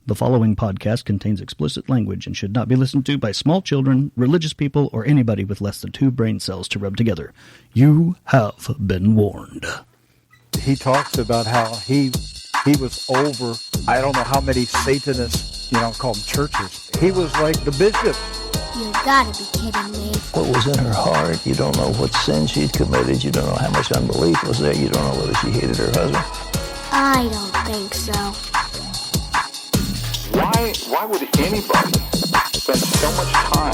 The following podcast contains explicit language and should not be listened to by small children, religious people, or anybody with less than 2 brain cells to rub together. You have been warned. He talks about how he was over, I don't know how many Satanists, call them churches. He was like the bishop. You gotta be kidding me. What was in her heart? You don't know what sin she'd committed. You don't know how much unbelief was there. You don't know whether she hated her husband. I don't think so. Why would anybody spend so much time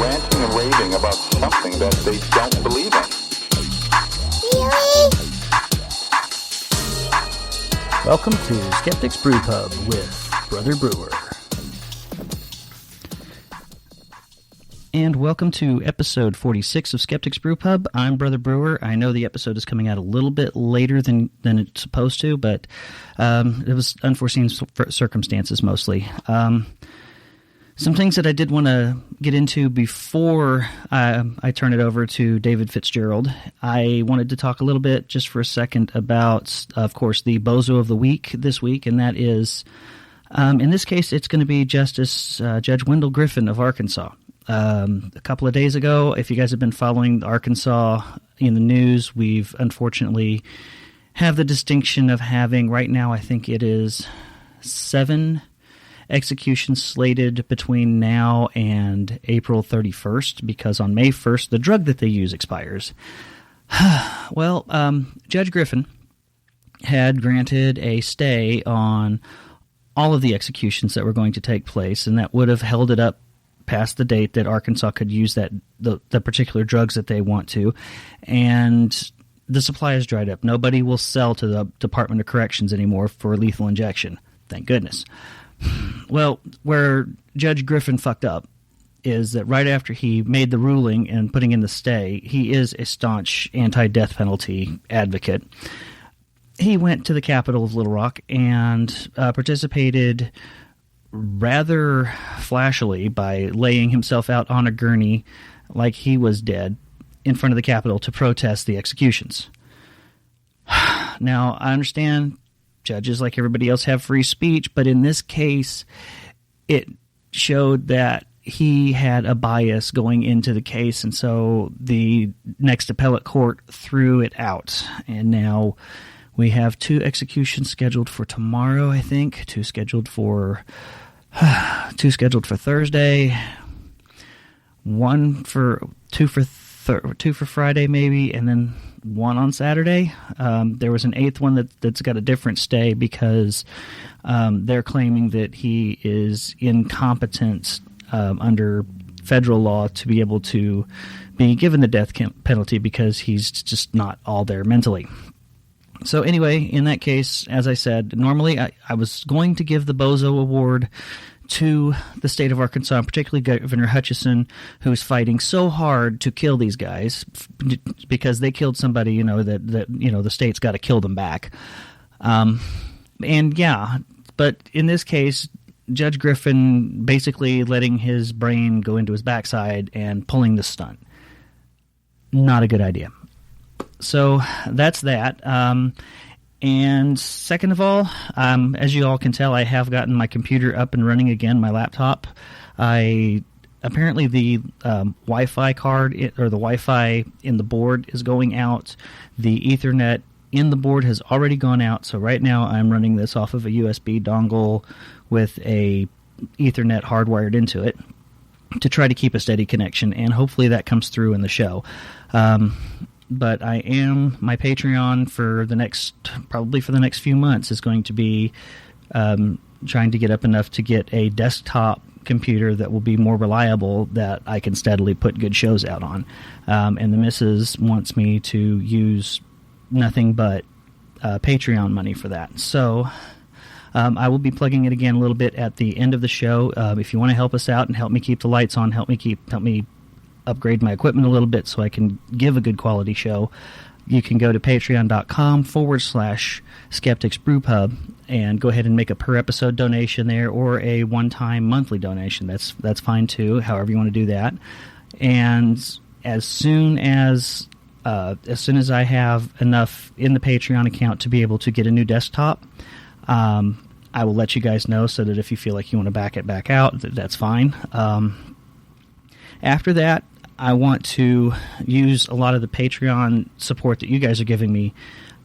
ranting and raving about something that they don't believe in? Really? Welcome to Skeptic's Brewpub with Brother Brewer. And welcome to episode 46 of Skeptic's Brewpub. I'm Brother Brewer. I know the episode is coming out a little bit later than it's supposed to, but it was unforeseen circumstances mostly. Some things that I did want to get into before I turn it over to David Fitzgerald. I wanted to talk a little bit, just for a second, about, of course, the Bozo of the Week this week, and that is, in this case, it's going to be Justice Judge Wendell Griffin of Arkansas. A couple of days ago, if you guys have been following Arkansas in the news, we've unfortunately have the distinction of having, right now, I think it is 7 executions slated between now and April 31st, because on May 1st, the drug that they use expires. Well, Judge Griffin had granted a stay on all of the executions that were going to take place, and that would have held it up past the date that Arkansas could use the particular drugs that they want to, and the supply has dried up. Nobody will sell to the Department of Corrections anymore for lethal injection. Thank goodness. Well, where Judge Griffin fucked up is that right after he made the ruling and putting in the stay, he is a staunch anti-death penalty advocate. He went to the capital of Little Rock and participated rather flashily by laying himself out on a gurney like he was dead in front of the Capitol to protest the executions. Now, I understand judges, like everybody else, have free speech, but in this case, it showed that he had a bias going into the case, and so the next appellate court threw it out. And now we have 2 executions scheduled for tomorrow, I think, 2 scheduled for Thursday, 2 for Friday maybe, and then 1 on Saturday. There was an 8th one that's got a different stay because they're claiming that he is incompetent under federal law to be able to be given the death penalty because he's just not all there mentally. So anyway, in that case, as I said, normally I was going to give the Bozo Award to the state of Arkansas, particularly Governor Hutchinson, who is fighting so hard to kill these guys because they killed somebody, that the state's got to kill them back. But in this case, Judge Griffin basically letting his brain go into his backside and pulling the stunt. Not a good idea. So that's that. And second of all, as you all can tell, I have gotten my computer up and running again, my laptop. Apparently the Wi-Fi card or the Wi-Fi in the board is going out. The Ethernet in the board has already gone out. So right now I'm running this off of a USB dongle with a Ethernet hardwired into it to try to keep a steady connection, and hopefully that comes through in the show. But my Patreon for the next few months is going to be trying to get up enough to get a desktop computer that will be more reliable, that I can steadily put good shows out on. And the missus wants me to use nothing but Patreon money for that. So I will be plugging it again a little bit at the end of the show. If you want to help us out and help me keep the lights on, help me upgrade my equipment a little bit so I can give a good quality show, you can go to patreon.com/Skeptics Brewpub and go ahead and make a per episode donation there, or a one-time monthly donation. That's fine too, however you want to do that. And as soon as I have enough in the Patreon account to be able to get a new desktop, I will let you guys know so that if you feel like you want to back out, that's fine. After that, I want to use a lot of the Patreon support that you guys are giving me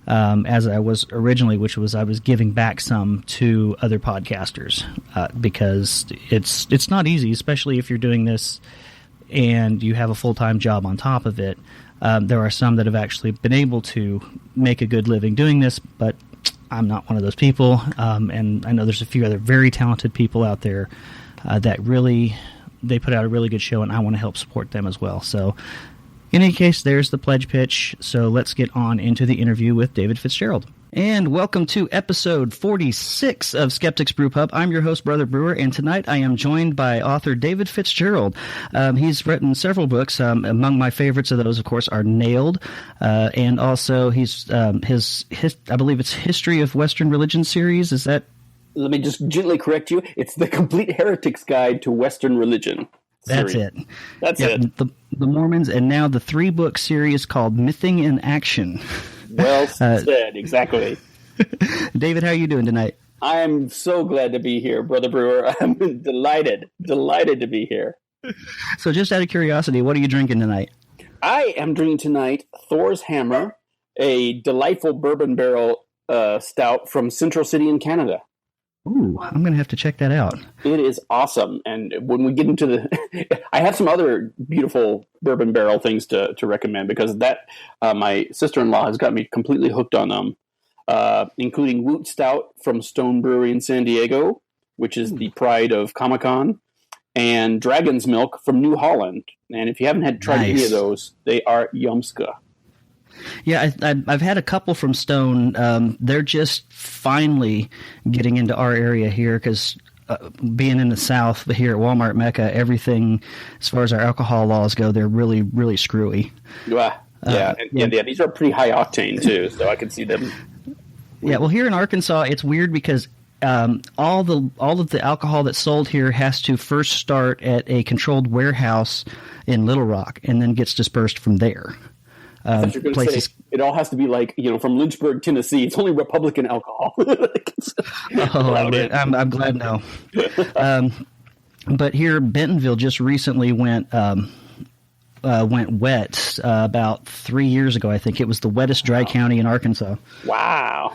as I was originally, which was I was giving back some to other podcasters because it's not easy, especially if you're doing this and you have a full-time job on top of it. There are some that have actually been able to make a good living doing this, but I'm not one of those people. And I know there's a few other very talented people out there that really, they put out a really good show, and I want to help support them as well. So in any case, there's the pledge pitch. So let's get on into the interview with David Fitzgerald. And welcome to episode 46 of Skeptic's Brewpub. I'm your host, Brother Brewer, and tonight I am joined by author David Fitzgerald. He's written several books. Among my favorites of those, of course, are Nailed, and also he's his I believe it's History of Western Religion series. Is that? Let me just gently correct you. It's the Complete Heretics Guide to Western Religion series. That's it. That's it. The Mormons, and now the 3-book series called Mything in Action. Well said, exactly. David, how are you doing tonight? I am so glad to be here, Brother Brewer. I'm delighted to be here. So just out of curiosity, what are you drinking tonight? I am drinking tonight Thor's Hammer, a delightful bourbon barrel stout from Central City in Canada. Ooh, I'm going to have to check that out. It is awesome. And when we get into the... I have some other beautiful bourbon barrel things to recommend because my sister-in-law has got me completely hooked on them, including Woot Stout from Stone Brewery in San Diego, which is the pride of Comic-Con, and Dragon's Milk from New Holland. And if you haven't tried any of those, they are yumska. Yeah, I've had a couple from Stone. They're just finally getting into our area here because being in the South here at Walmart Mecca, everything as far as our alcohol laws go, they're really, really screwy. Yeah, these are pretty high octane too, so I can see them. Yeah, well, here in Arkansas, it's weird because all of the alcohol that's sold here has to first start at a controlled warehouse in Little Rock and then gets dispersed from there. I thought you were going to say it all has to be like, from Lynchburg, Tennessee. It's only Republican alcohol. I'm glad now. But here, Bentonville just recently went wet about 3 years ago. I think it was the wettest dry county in Arkansas. Wow!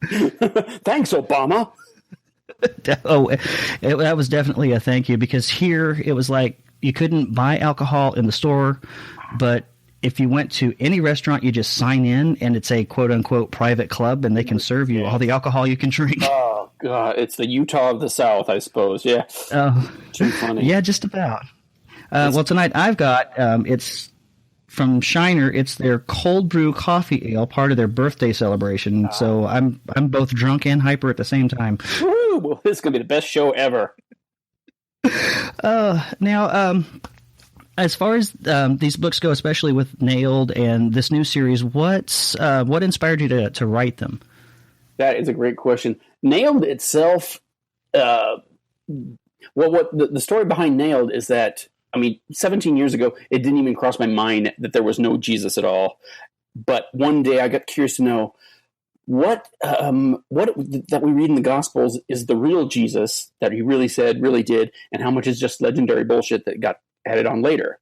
Thanks, Obama. That was definitely a thank you because here it was like you couldn't buy alcohol in the store, but if you went to any restaurant, you just sign in, and it's a quote-unquote private club, and they can serve you all the alcohol you can drink. Oh, God. It's the Utah of the South, I suppose. Yeah. Too funny. Yeah, just about. Well, tonight I've got, it's from Shiner. It's their cold brew coffee ale, part of their birthday celebration. So I'm both drunk and hyper at the same time. Woo! Well, this is going to be the best show ever. Now, as far as these books go, especially with Nailed and this new series, what inspired you to write them? That is a great question. Nailed itself, the story behind Nailed is that, 17 years ago, it didn't even cross my mind that there was no Jesus at all. But one day I got curious to know what that we read in the Gospels is the real Jesus that he really said, really did, and how much is just legendary bullshit that got added on later.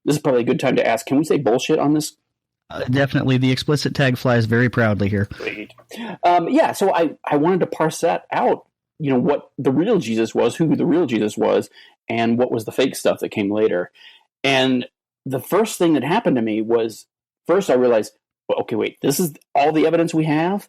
This is probably a good time to ask, can we say bullshit on this? Definitely. The explicit tag flies very proudly here. Great. So I wanted to parse that out, what the real Jesus was, who the real Jesus was, and what was the fake stuff that came later. And the first thing that happened to me was, first I realized, well, okay, wait, this is all the evidence we have?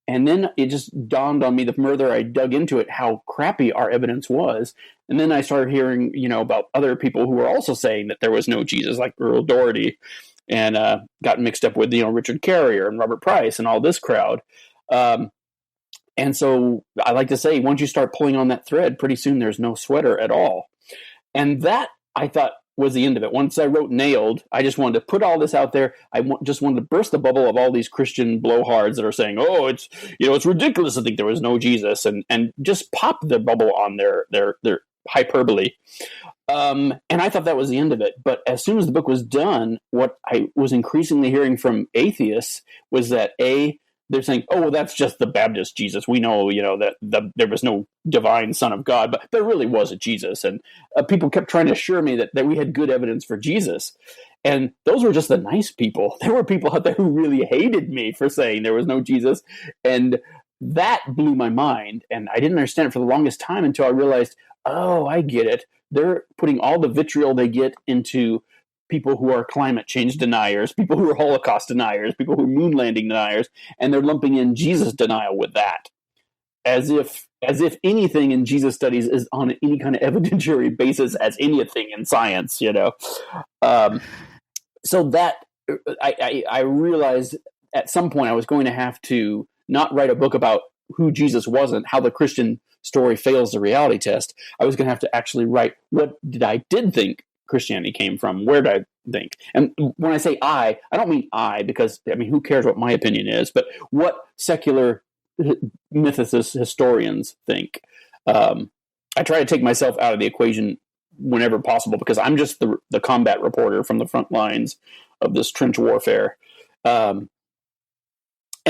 And then it just dawned on me the further I dug into it, how crappy our evidence was. And then I started hearing, about other people who were also saying that there was no Jesus, like Earl Doherty, and got mixed up with, Richard Carrier and Robert Price and all this crowd. And so I like to say, once you start pulling on that thread, pretty soon there's no sweater at all. And that, I thought, was the end of it. Once I wrote Nailed, I just wanted to put all this out there. I just wanted to burst the bubble of all these Christian blowhards that are saying, "Oh, it's ridiculous to think there was no Jesus," and just pop the bubble on their hyperbole. And I thought that was the end of it. But as soon as the book was done, what I was increasingly hearing from atheists was that they're saying, oh, well, that's just the Baptist Jesus. We know, that there was no divine Son of God, but there really was a Jesus. And people kept trying to assure me that we had good evidence for Jesus. And those were just the nice people. There were people out there who really hated me for saying there was no Jesus. And that blew my mind. And I didn't understand it for the longest time until I realized, oh, I get it. They're putting all the vitriol they get into people who are climate change deniers, people who are Holocaust deniers, people who are moon landing deniers, and they're lumping in Jesus denial with that. As if anything in Jesus studies is on any kind of evidentiary basis as anything in science, So that I realized at some point I was going to have to not write a book about who Jesus wasn't, how the Christian story fails the reality test. I was going to have to actually write what I did think Christianity came from. Where did I think? And when I say I don't mean I, because who cares what my opinion is, but what secular mythicists, historians think. I try to take myself out of the equation whenever possible, because I'm just the combat reporter from the front lines of this trench warfare. And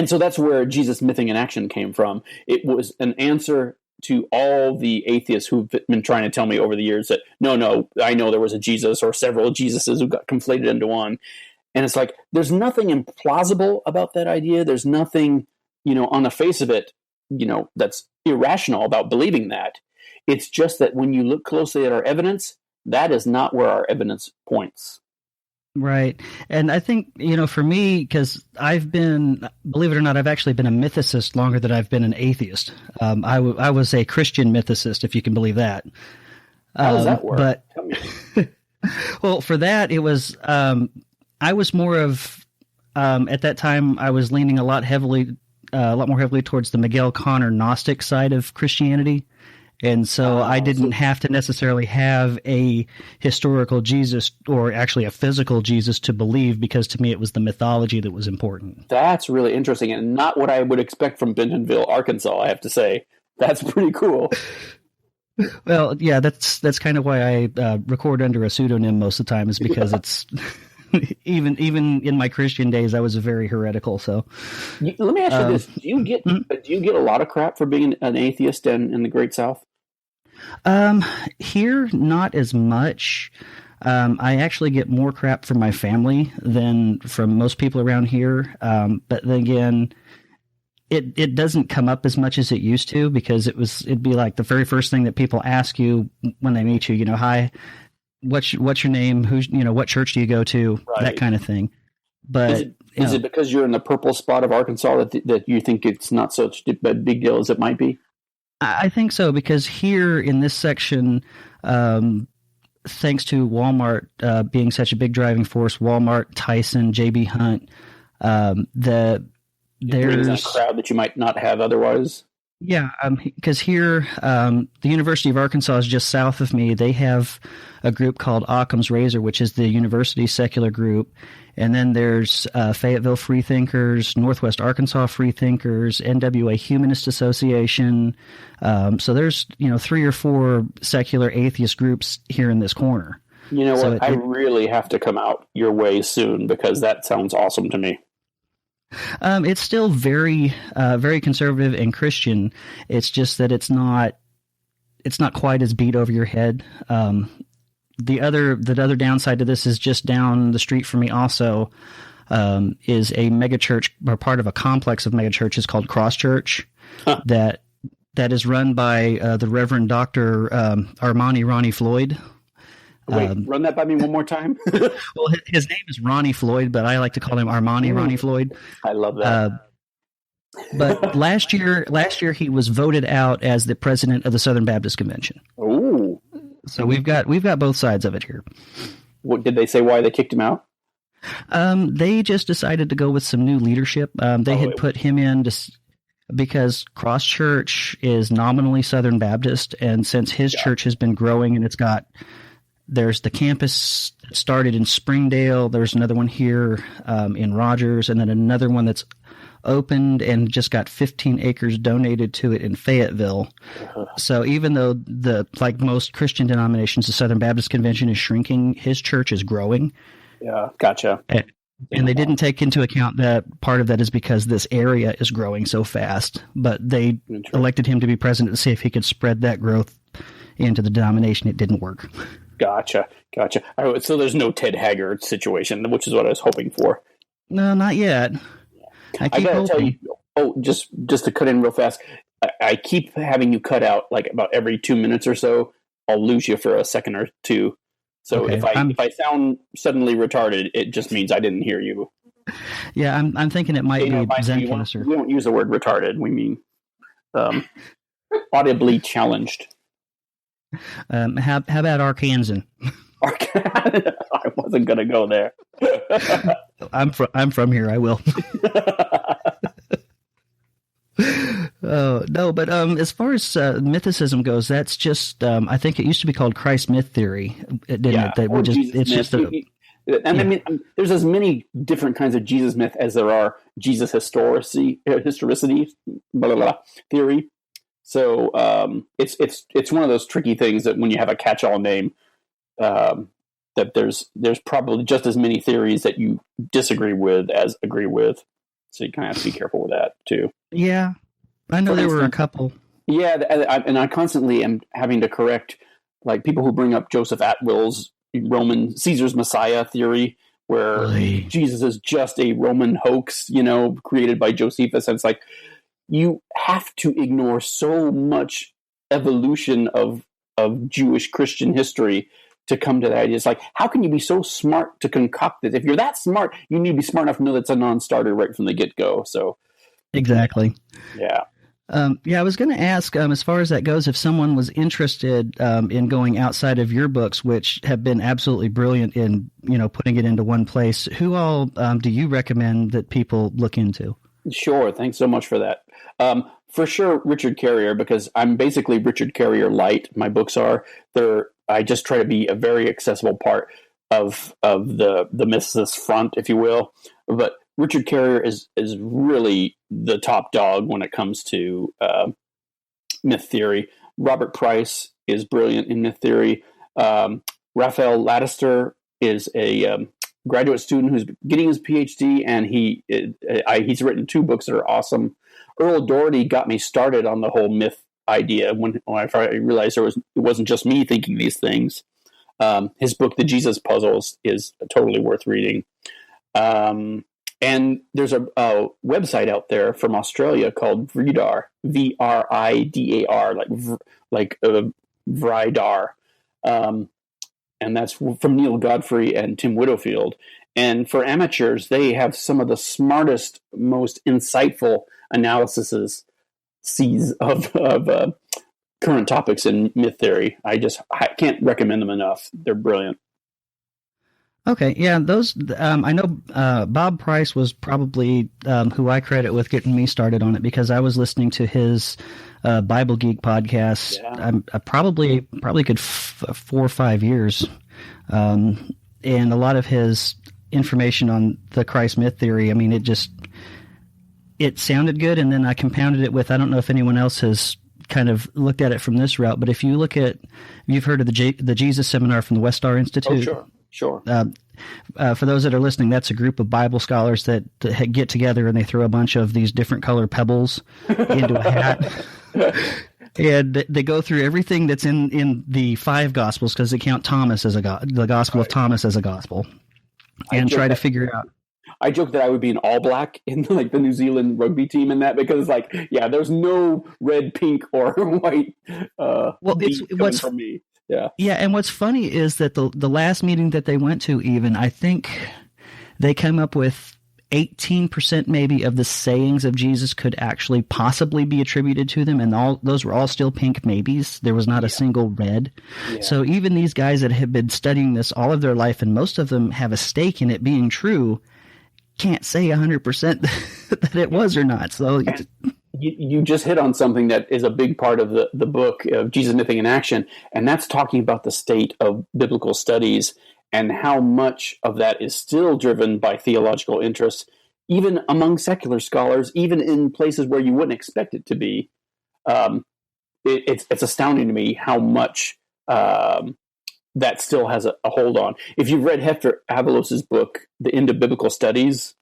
so that's where Jesus Mything in Action came from. It was an answer to all the atheists who've been trying to tell me over the years that, no, I know there was a Jesus or several Jesuses who got conflated into one. And it's like, there's nothing implausible about that idea. There's nothing, on the face of it, that's irrational about believing that. It's just that when you look closely at our evidence, that is not where our evidence points. Right. And I think, for me, because believe it or not, I've actually been a mythicist longer than I've been an atheist. I was a Christian mythicist, if you can believe that. How does that work? But, Tell me. well, for that, it was, I was more of, at that time, I was leaning a lot more heavily towards the Miguel Conner Gnostic side of Christianity. And so I didn't have to necessarily have a historical Jesus or actually a physical Jesus to believe, because to me it was the mythology that was important. That's really interesting, and not what I would expect from Bentonville, Arkansas, I have to say. That's pretty cool. Well, yeah, that's kind of why I record under a pseudonym most of the time, is because it's even in my Christian days I was very heretical. So let me ask you this: do you get a lot of crap for being an atheist in the Great South? Here, not as much. I actually get more crap from my family than from most people around here. But then again, it doesn't come up as much as it used to, because it'd be like the very first thing that people ask you when they meet you, hi, what's your name? What church do you go to? Right. That kind of thing. But is it because you're in the purple spot of Arkansas that you think it's not such a big deal as it might be? I think so, because here in this section, thanks to Walmart being such a big driving force, Walmart, Tyson, J.B. Hunt, there's a crowd that you might not have otherwise. Yeah, because here, the University of Arkansas is just south of me. They have a group called Occam's Razor, which is the university secular group. And then there's Fayetteville Freethinkers, Northwest Arkansas Freethinkers, NWA Humanist Association. So there's 3 or 4 secular atheist groups here in this corner. You know what? I really have to come out your way soon, because that sounds awesome to me. It's still very, very conservative and Christian. It's just that it's not quite as beat over your head. The other downside to this is just down the street from me also is a megachurch, or part of a complex of megachurches called Cross Church, that is run by the Reverend Dr. Armani Ronnie Floyd. Wait, run that by me one more time. Well, his name is Ronnie Floyd, but I like to call him Armani Ronnie Floyd. I love that. But last year he was voted out as the president of the Southern Baptist Convention. Ooh. So we've got both sides of it here. What did they say? Why they kicked him out? They just decided to go with some new leadership. They had put him in because Cross Church is nominally Southern Baptist, and since his church has been growing, and there's the campus that started in Springdale. There's another one here in Rogers, and then another one that's opened and just got 15 acres donated to it in Fayetteville. So even though like most Christian denominations, the Southern Baptist Convention is shrinking, his church is growing. Yeah, gotcha. And they didn't take into account that part of that is because this area is growing so fast. But they elected him to be president to see if he could spread that growth into the denomination. It didn't work. Gotcha. So there's no Ted Haggard situation, which is what I was hoping for. No, not yet. I keep gotta hoping. tell you. Oh, just to cut in real fast. I keep having you cut out like about every 2 minutes or so. I'll lose you for a second or two. So Okay, if I sound suddenly retarded, it just means I didn't hear you. Yeah, I'm thinking it might be we don't use the word retarded. We mean audibly challenged. How about Arkansan? I wasn't going to go there. I'm from here. I will. Oh no, but as far as mythicism goes, that's just I think it used to be called Christ myth theory, didn't it? That we just it's myth. Just I mean, there's as many different kinds of Jesus myth as there are Jesus historicity, blah, blah, blah, theory. So it's one of those tricky things that when you have a catch-all name, that there's probably just as many theories that you disagree with as agree with. So you kind of have to be careful with that too. Yeah, I know there were a couple. Yeah, and I constantly am having to correct like people who bring up Joseph Atwill's Roman Caesar's Messiah theory, where Jesus is just a Roman hoax, created by Josephus. And it's like you have to ignore so much evolution of Jewish Christian history to come to that idea. It's like, how can you be so smart to concoct this? If you're that smart, you need to be smart enough to know that's a non-starter right from the get-go. So, exactly. Yeah. I was going to ask, as far as that goes, if someone was interested in going outside of your books, which have been absolutely brilliant in, putting it into one place, who all do you recommend that people look into? Sure. Thanks so much for that. For sure, Richard Carrier, because I'm basically Richard Carrier light. My books are. I just try to be a very accessible part of the mythicist front, if you will. But Richard Carrier is really the top dog when it comes to myth theory. Robert Price is brilliant in myth theory. Raphael Lattister is a graduate student who's getting his PhD, and he's written 2 books that are awesome. Earl Doherty got me started on the whole myth idea when I realized it wasn't just me thinking these things. His book, The Jesus Puzzles, is totally worth reading. And there's a website out there from Australia called Vridar, Vridar, like Vridar. And that's from Neil Godfrey and Tim Widowfield. And for amateurs, they have some of the smartest, most insightful analyses of current topics in myth theory. I can't recommend them enough. They're brilliant. Okay, yeah, those I know Bob Price was probably who I credit with getting me started on it, because I was listening to his Bible Geek podcast. Yeah. I probably good 4 or 5 years, and a lot of his information on the Christ myth theory. I mean, it sounded good, and then I compounded it with, I don't know if anyone else has kind of looked at it from this route, but if you look at, you've heard of the Jesus Seminar from the Westar Institute. Oh, sure. For those that are listening, that's a group of Bible scholars that get together and they throw a bunch of these different color pebbles into a hat. And they go through everything that's in the 5 Gospels, because they count Thomas as the Gospel of Thomas as a Gospel, and try to figure out. I joke that I would be an all black in like the New Zealand rugby team in that, because there's no red, pink, or white. What's for me. Yeah, and what's funny is that the last meeting that they went to, even, I think they came up with 18% maybe of the sayings of Jesus could actually possibly be attributed to them, and those were all still pink maybes. There was not a single red. Yeah. So even these guys that have been studying this all of their life, and most of them have a stake in it being true, can't say 100% that it was or not. So you just hit on something that is a big part of the book of Jesus Mything in Action, and that's talking about the state of biblical studies and how much of that is still driven by theological interests, even among secular scholars, even in places where you wouldn't expect it to be. It's astounding to me how much that still has a hold on. If you've read Hector Avalos's book, The End of Biblical Studies,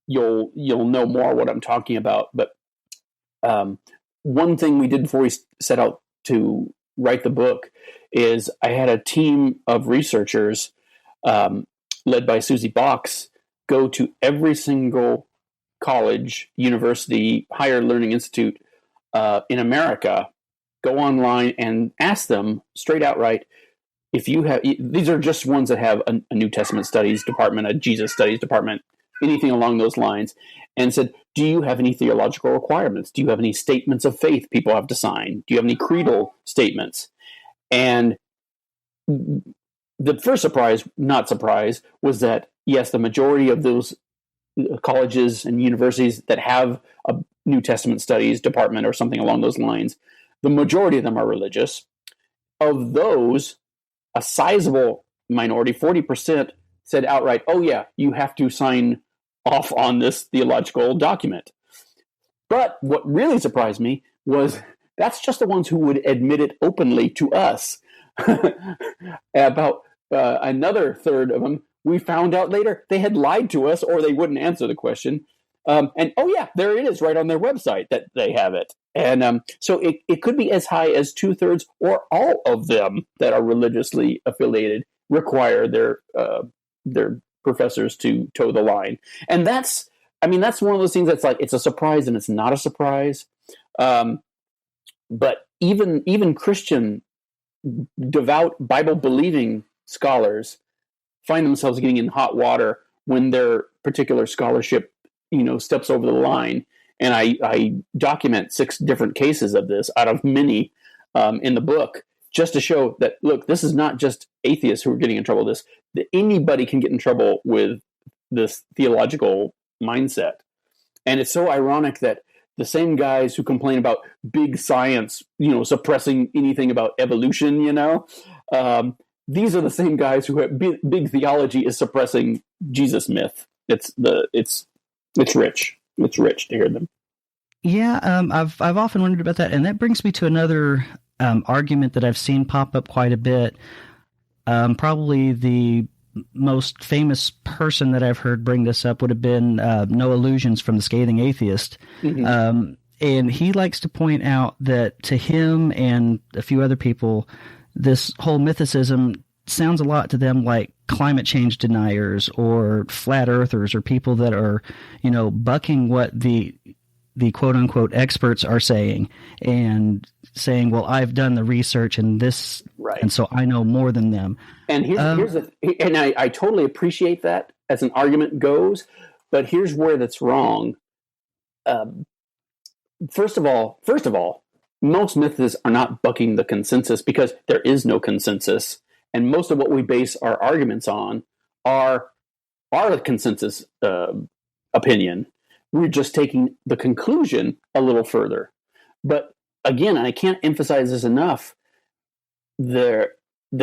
you'll know more what I'm talking about. But one thing we did before we set out to write the book is I had a team of researchers led by Susie Box go to every single college, university, higher learning institute in America, go online and ask them straight outright, if you have, these are just ones that have a New Testament studies department, a Jesus studies department, anything along those lines, and said, do you have any theological requirements? Do you have any statements of faith people have to sign? Do you have any creedal statements? And the first surprise, not surprise, was that, yes, the majority of those colleges and universities that have a New Testament studies department or something along those lines, the majority of them are religious. Of those, a sizable minority, 40%, said outright, oh yeah, you have to sign off on this theological document. But what really surprised me was that's just the ones who would admit it openly to us. About another third of them, we found out later they had lied to us or they wouldn't answer the question. And oh yeah, there it is right on their website that they have it. And so it could be as high as 2/3 or all of them that are religiously affiliated require their professors to toe the line. And that's one of those things that's like, it's a surprise and it's not a surprise. But even Christian, devout, Bible-believing scholars find themselves getting in hot water when their particular scholarship, steps over the line. And I document 6 different cases of this out of many in the book, just to show that, look, this is not just atheists who are getting in trouble with this. That anybody can get in trouble with this theological mindset. And it's so ironic that the same guys who complain about big science, suppressing anything about evolution, these are the same guys who have big theology is suppressing Jesus myth. It's rich. It's rich to hear them. Yeah, I've often wondered about that, and that brings me to another argument that I've seen pop up quite a bit. Probably the most famous person that I've heard bring this up would have been No Illusions from the Scathing Atheist. Mm-hmm. And he likes to point out that to him and a few other people, this whole mythicism sounds a lot to them like climate change deniers or flat earthers or people that are, bucking what the quote unquote experts are saying and saying, well, I've done the research and this, right, and so I know more than them. And I totally appreciate that as an argument goes, but here's where that's wrong. First of all, most mythicists are not bucking the consensus because there is no consensus. And most of what we base our arguments on are a consensus opinion. We're just taking the conclusion a little further. But again, I can't emphasize this enough, the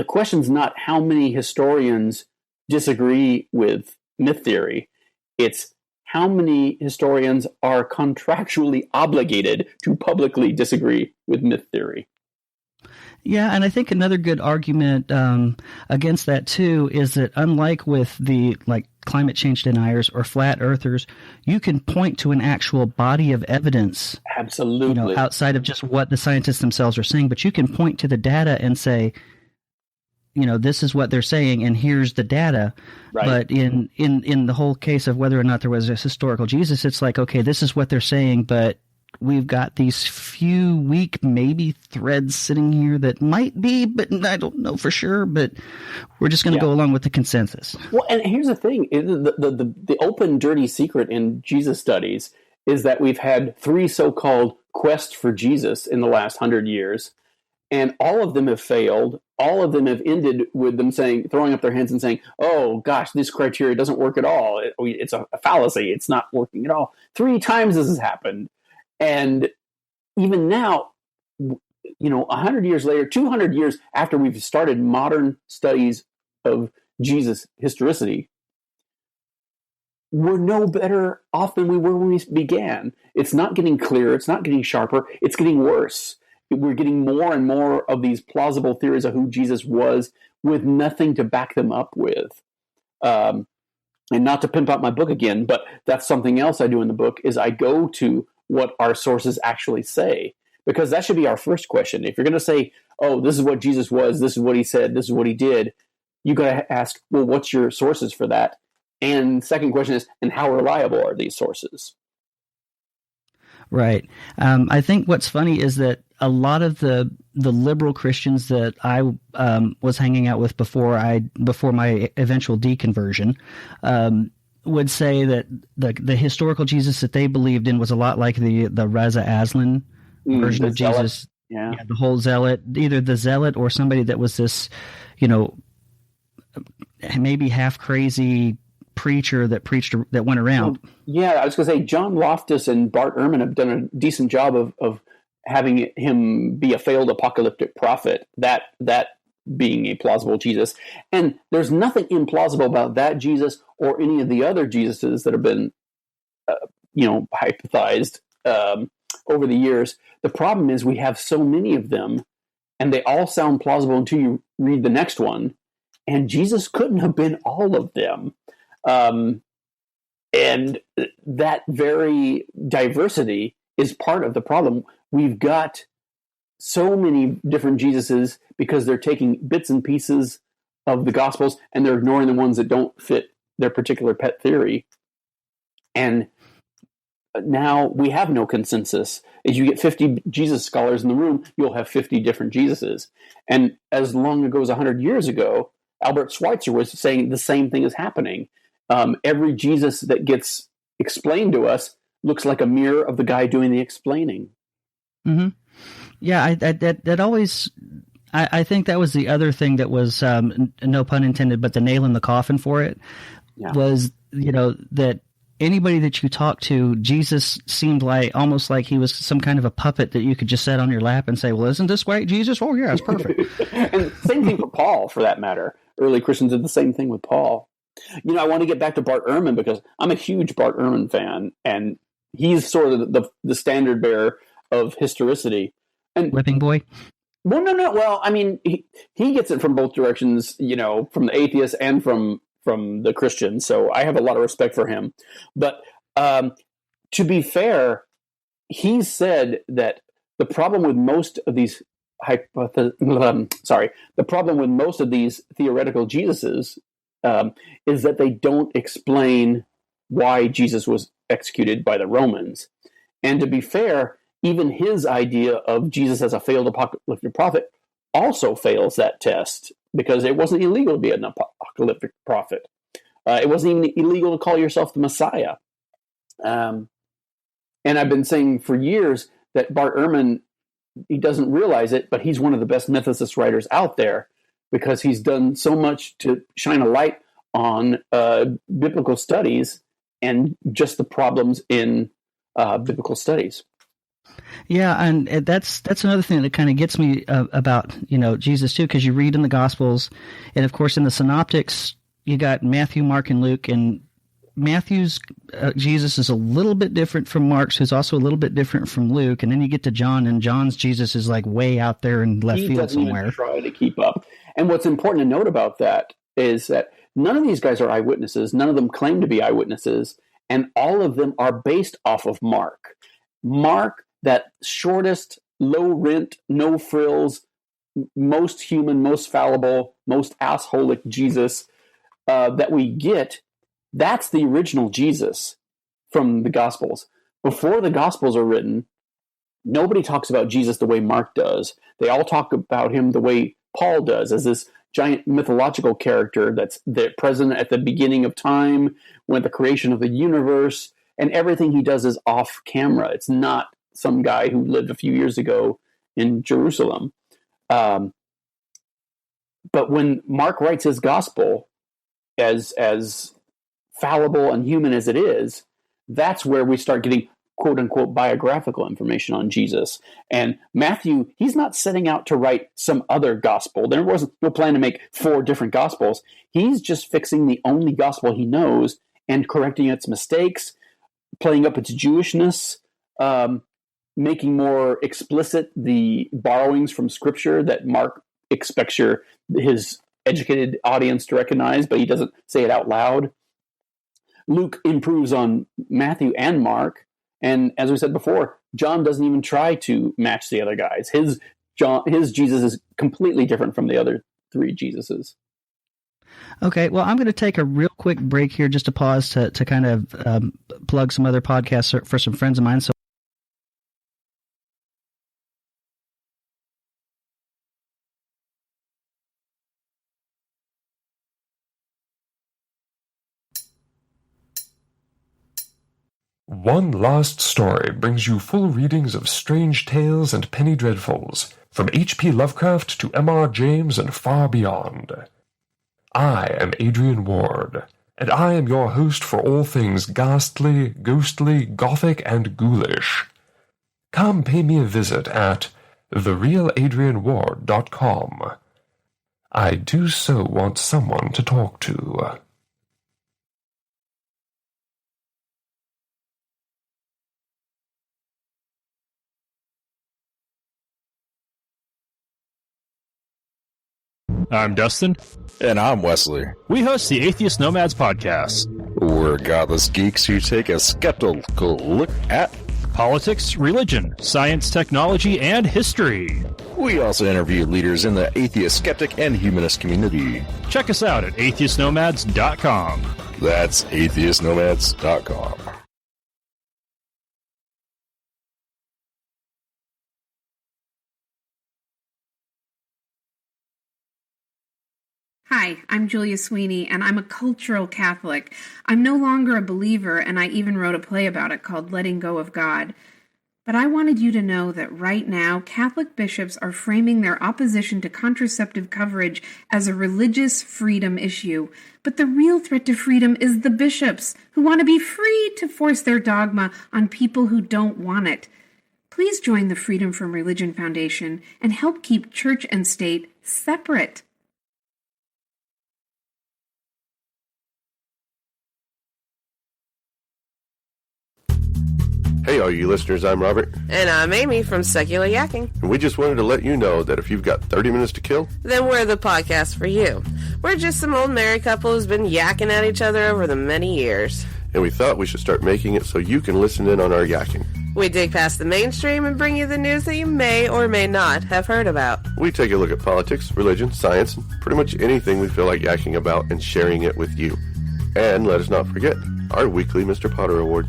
question's not how many historians disagree with myth theory. It's how many historians are contractually obligated to publicly disagree with myth theory. Yeah, and I think another good argument against that too is that unlike with the climate change deniers or flat earthers, you can point to an actual body of evidence. Absolutely. Outside of just what the scientists themselves are saying, but you can point to the data and say, this is what they're saying, and here's the data. Right. But in the whole case of whether or not there was a historical Jesus, it's like, okay, this is what they're saying, but we've got these few weak maybe threads sitting here that might be, but I don't know for sure, but we're just going to go along with the consensus. Well, and here's the thing. The open, dirty secret in Jesus studies is that we've had 3 so-called quests for Jesus in the last 100 years, and all of them have failed. All of them have ended with them throwing up their hands and saying, oh, gosh, this criteria doesn't work at all. It's a fallacy. It's not working at all. 3 times this has happened. And even now, 100 years later, 200 years after we've started modern studies of Jesus' historicity, we're no better off than we were when we began. It's not getting clearer. It's not getting sharper. It's getting worse. We're getting more and more of these plausible theories of who Jesus was. with nothing to back them up with. And not to pimp out my book again, but that's something else I do in the book is I go to what our sources actually say, because that should be our first question. If you're going to say, oh, this is what Jesus was, this is what he said, this is what he did, you got to ask, well, what's your sources for that? And second question is, and how reliable are these sources? Right. I think what's funny is that a lot of the liberal Christians that I was hanging out with before my eventual deconversion would say that the historical Jesus that they believed in was a lot like the Reza Aslan version of zealot. Jesus. Yeah, the whole zealot, either the zealot or somebody that was this, maybe half crazy preacher that went around. Well, yeah, I was going to say John Loftus and Bart Ehrman have done a decent job of having him be a failed apocalyptic prophet, that being a plausible Jesus. And there's nothing implausible about that Jesus or any of the other Jesuses that have been, hypothesized over the years. The problem is we have so many of them, and they all sound plausible until you read the next one. And Jesus couldn't have been all of them. And that very diversity is part of the problem. We've got so many different Jesuses because they're taking bits and pieces of the Gospels and they're ignoring the ones that don't fit their particular pet theory. And now we have no consensus. As you get 50 Jesus scholars in the room, you'll have 50 different Jesuses. And as long ago as 100 years ago, Albert Schweitzer was saying the same thing is happening. Every Jesus that gets explained to us looks like a mirror of the guy doing the explaining. Mm-hmm. Yeah, I think that was the other thing that was, no pun intended, but the nail in the coffin for it was, that anybody that you talk to, Jesus seemed almost like he was some kind of a puppet that you could just set on your lap and say, well, isn't this right, Jesus? Oh, yeah, it's perfect. And same thing for Paul, for that matter. Early Christians did the same thing with Paul. I want to get back to Bart Ehrman because I'm a huge Bart Ehrman fan, and he's sort of the standard bearer of historicity. And Whipping boy? Well, no. Well, I mean, he gets it from both directions, from the atheists and from the Christians. So I have a lot of respect for him. But to be fair, he said that the problem with most of these the problem with most of these theoretical Jesuses is that they don't explain why Jesus was executed by the Romans. And to be fair, even his idea of Jesus as a failed apocalyptic prophet also fails that test, because it wasn't illegal to be an apocalyptic prophet. It wasn't even illegal to call yourself the Messiah. And I've been saying for years that Bart Ehrman, he doesn't realize it, but he's one of the best mythicist writers out there, because he's done so much to shine a light on biblical studies and just the problems in biblical studies. Yeah, and that's another thing that kind of gets me about Jesus too, because you read in the Gospels, and of course in the Synoptics you got Matthew, Mark, and Luke, and Matthew's Jesus is a little bit different from Mark's, who's also a little bit different from Luke, and then you get to John, and John's Jesus is like way out there in left field somewhere. Even try to keep up. And what's important to note about that is that none of these guys are eyewitnesses. None of them claim to be eyewitnesses, and all of them are based off of Mark. Mark, that shortest, low rent, no frills, most human, most fallible, most assholic Jesus that we get, that's the original Jesus from the Gospels. Before the Gospels are written, nobody talks about Jesus the way Mark does. They all talk about him the way Paul does, as this giant mythological character that's present at the beginning of time, when the creation of the universe, and everything he does is off camera. It's not some guy who lived a few years ago in Jerusalem. But when Mark writes his gospel, as fallible and human as it is, that's where we start getting quote unquote biographical information on Jesus. And Matthew, he's not setting out to write some other gospel. There wasn't no plan to make 4 different gospels. He's just fixing the only gospel he knows and correcting its mistakes, playing up its Jewishness, making more explicit the borrowings from Scripture that Mark expects his educated audience to recognize, but he doesn't say it out loud. Luke improves on Matthew and Mark. And as we said before, John doesn't even try to match the other guys. His Jesus is completely different from the other three Jesuses. Okay, well, I'm going to take a real quick break here just to pause to kind of plug some other podcasts for some friends of mine. So One Last Story brings you full readings of strange tales and penny dreadfuls, from H.P. Lovecraft to M.R. James and far beyond. I am Adrian Ward, and I am your host for all things ghastly, ghostly, gothic, and ghoulish. Come pay me a visit at therealadrianward.com. I do so want someone to talk to. I'm Dustin. And I'm Wesley. We host the Atheist Nomads podcast. We're godless geeks who take a skeptical look at politics, religion, science, technology, and history. We also interview leaders in the atheist, skeptic, and humanist community. Check us out at atheistnomads.com. That's atheistnomads.com. Hi, I'm Julia Sweeney, and I'm a cultural Catholic. I'm no longer a believer, and I even wrote a play about it called Letting Go of God. But I wanted you to know that right now, Catholic bishops are framing their opposition to contraceptive coverage as a religious freedom issue. But the real threat to freedom is the bishops, who want to be free to force their dogma on people who don't want it. Please join the Freedom from Religion Foundation and help keep church and state separate. Hey, all you listeners, I'm Robert. And I'm Amy from Secular Yakking. And we just wanted to let you know that if you've got 30 minutes to kill, then we're the podcast for you. We're just some old married couple who's been yakking at each other over the many years. And we thought we should start making it so you can listen in on our yakking. We dig past the mainstream and bring you the news that you may or may not have heard about. We take a look at politics, religion, science, and pretty much anything we feel like yakking about and sharing it with you. And let us not forget our weekly Mr. Potter Award.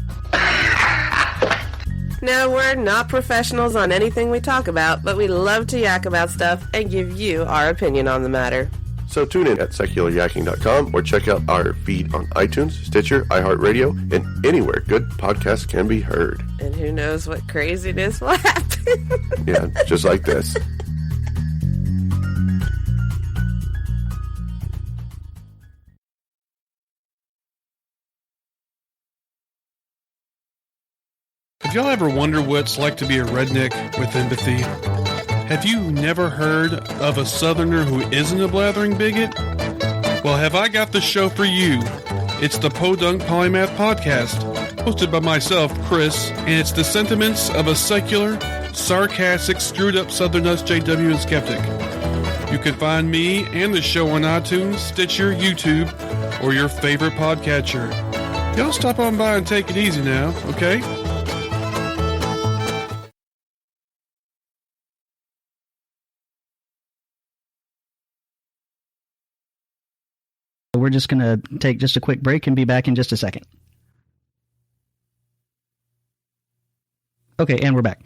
Now, we're not professionals on anything we talk about, but we love to yak about stuff and give you our opinion on the matter. So tune in at secularyakking.com or check out our feed on iTunes, Stitcher, iHeartRadio, and anywhere good podcasts can be heard. And who knows what craziness will happen. Yeah, just like this. Have y'all ever wondered what it's like to be a redneck with empathy? Have you never heard of a Southerner who isn't a blathering bigot? Well, have I got the show for you? It's the Podunk Polymath Podcast, hosted by myself, Chris, and it's the sentiments of a secular, sarcastic, screwed-up Southern SJW and skeptic. You can find me and the show on iTunes, Stitcher, YouTube, or your favorite podcatcher. Y'all stop on by and take it easy now, okay? We're just going to take just a quick break and be back in just a second. Okay, and we're back.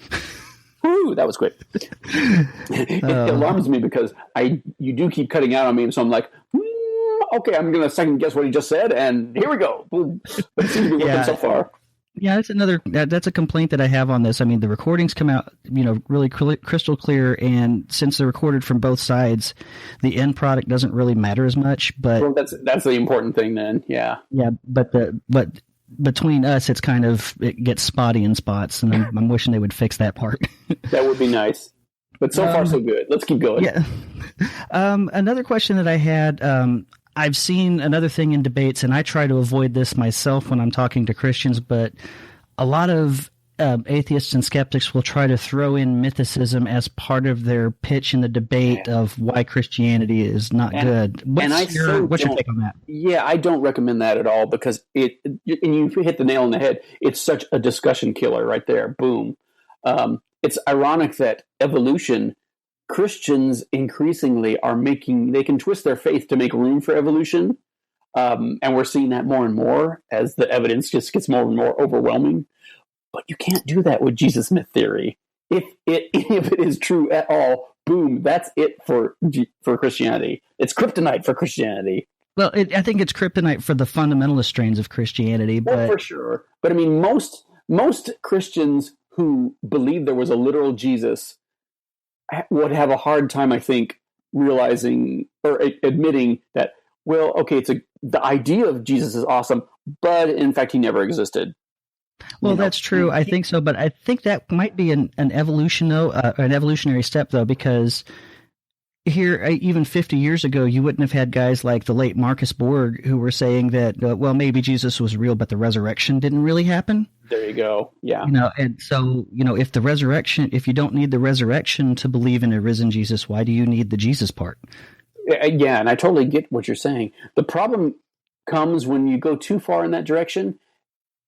Woo, that was quick. It alarms me because you do keep cutting out on me, so I'm like, okay, I'm going to second guess what he just said, and here we go. But it seems to be working so far. Yeah, that's a complaint that I have on this. I mean, the recordings come out, really crystal clear, and since they're recorded from both sides, the end product doesn't really matter as much. But well, that's the important thing then. Yeah. Yeah, but between us, it gets spotty in spots, and I'm wishing they would fix that part. That would be nice. But so far, so good. Let's keep going. Yeah. Another question that I had. I've seen another thing in debates, and I try to avoid this myself when I'm talking to Christians, but a lot of atheists and skeptics will try to throw in mythicism as part of their pitch in the debate of why Christianity is not good. What's your take on that? Yeah, I don't recommend that at all because and you hit the nail on the head. It's such a discussion killer right there. Boom. It's ironic that Christians increasingly they can twist their faith to make room for evolution. And we're seeing that more and more as the evidence just gets more and more overwhelming. But you can't do that with Jesus myth theory. If it is true at all, boom, that's it for Christianity. It's kryptonite for Christianity. Well, I think it's kryptonite for the fundamentalist strains of Christianity. But for sure. But I mean, most Christians who believe there was a literal Jesus would have a hard time, I think, realizing or admitting that, well, okay, the idea of Jesus is awesome, but in fact, he never existed. Well, that's true. I think so, but I think that might be an evolutionary step, though, because here, even 50 years ago, you wouldn't have had guys like the late Marcus Borg who were saying that, well, maybe Jesus was real, but the resurrection didn't really happen. There you go. Yeah. And so, if you don't need the resurrection to believe in a risen Jesus, why do you need the Jesus part? Yeah, and I totally get what you're saying. The problem comes when you go too far in that direction.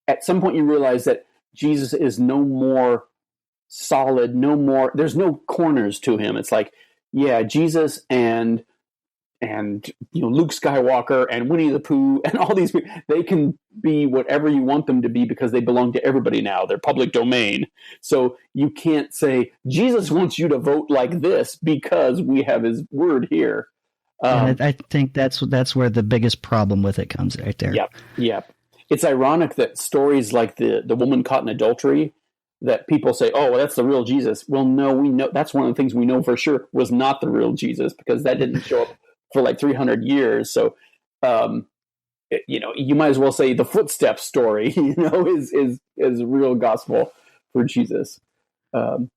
At some point you realize that Jesus is no more solid, there's no corners to him. It's like, yeah, Jesus and Luke Skywalker and Winnie the Pooh and all these people, they can be whatever you want them to be because they belong to everybody now. They're public domain. So you can't say, Jesus wants you to vote like this because we have his word here. I think that's where the biggest problem with it comes right there. Yep. It's ironic that stories like the woman caught in adultery, that people say, oh, well, that's the real Jesus. Well, no, we know that's one of the things we know for sure was not the real Jesus because that didn't show up for like 300 years. So, you might as well say the footsteps story, is real gospel for Jesus. The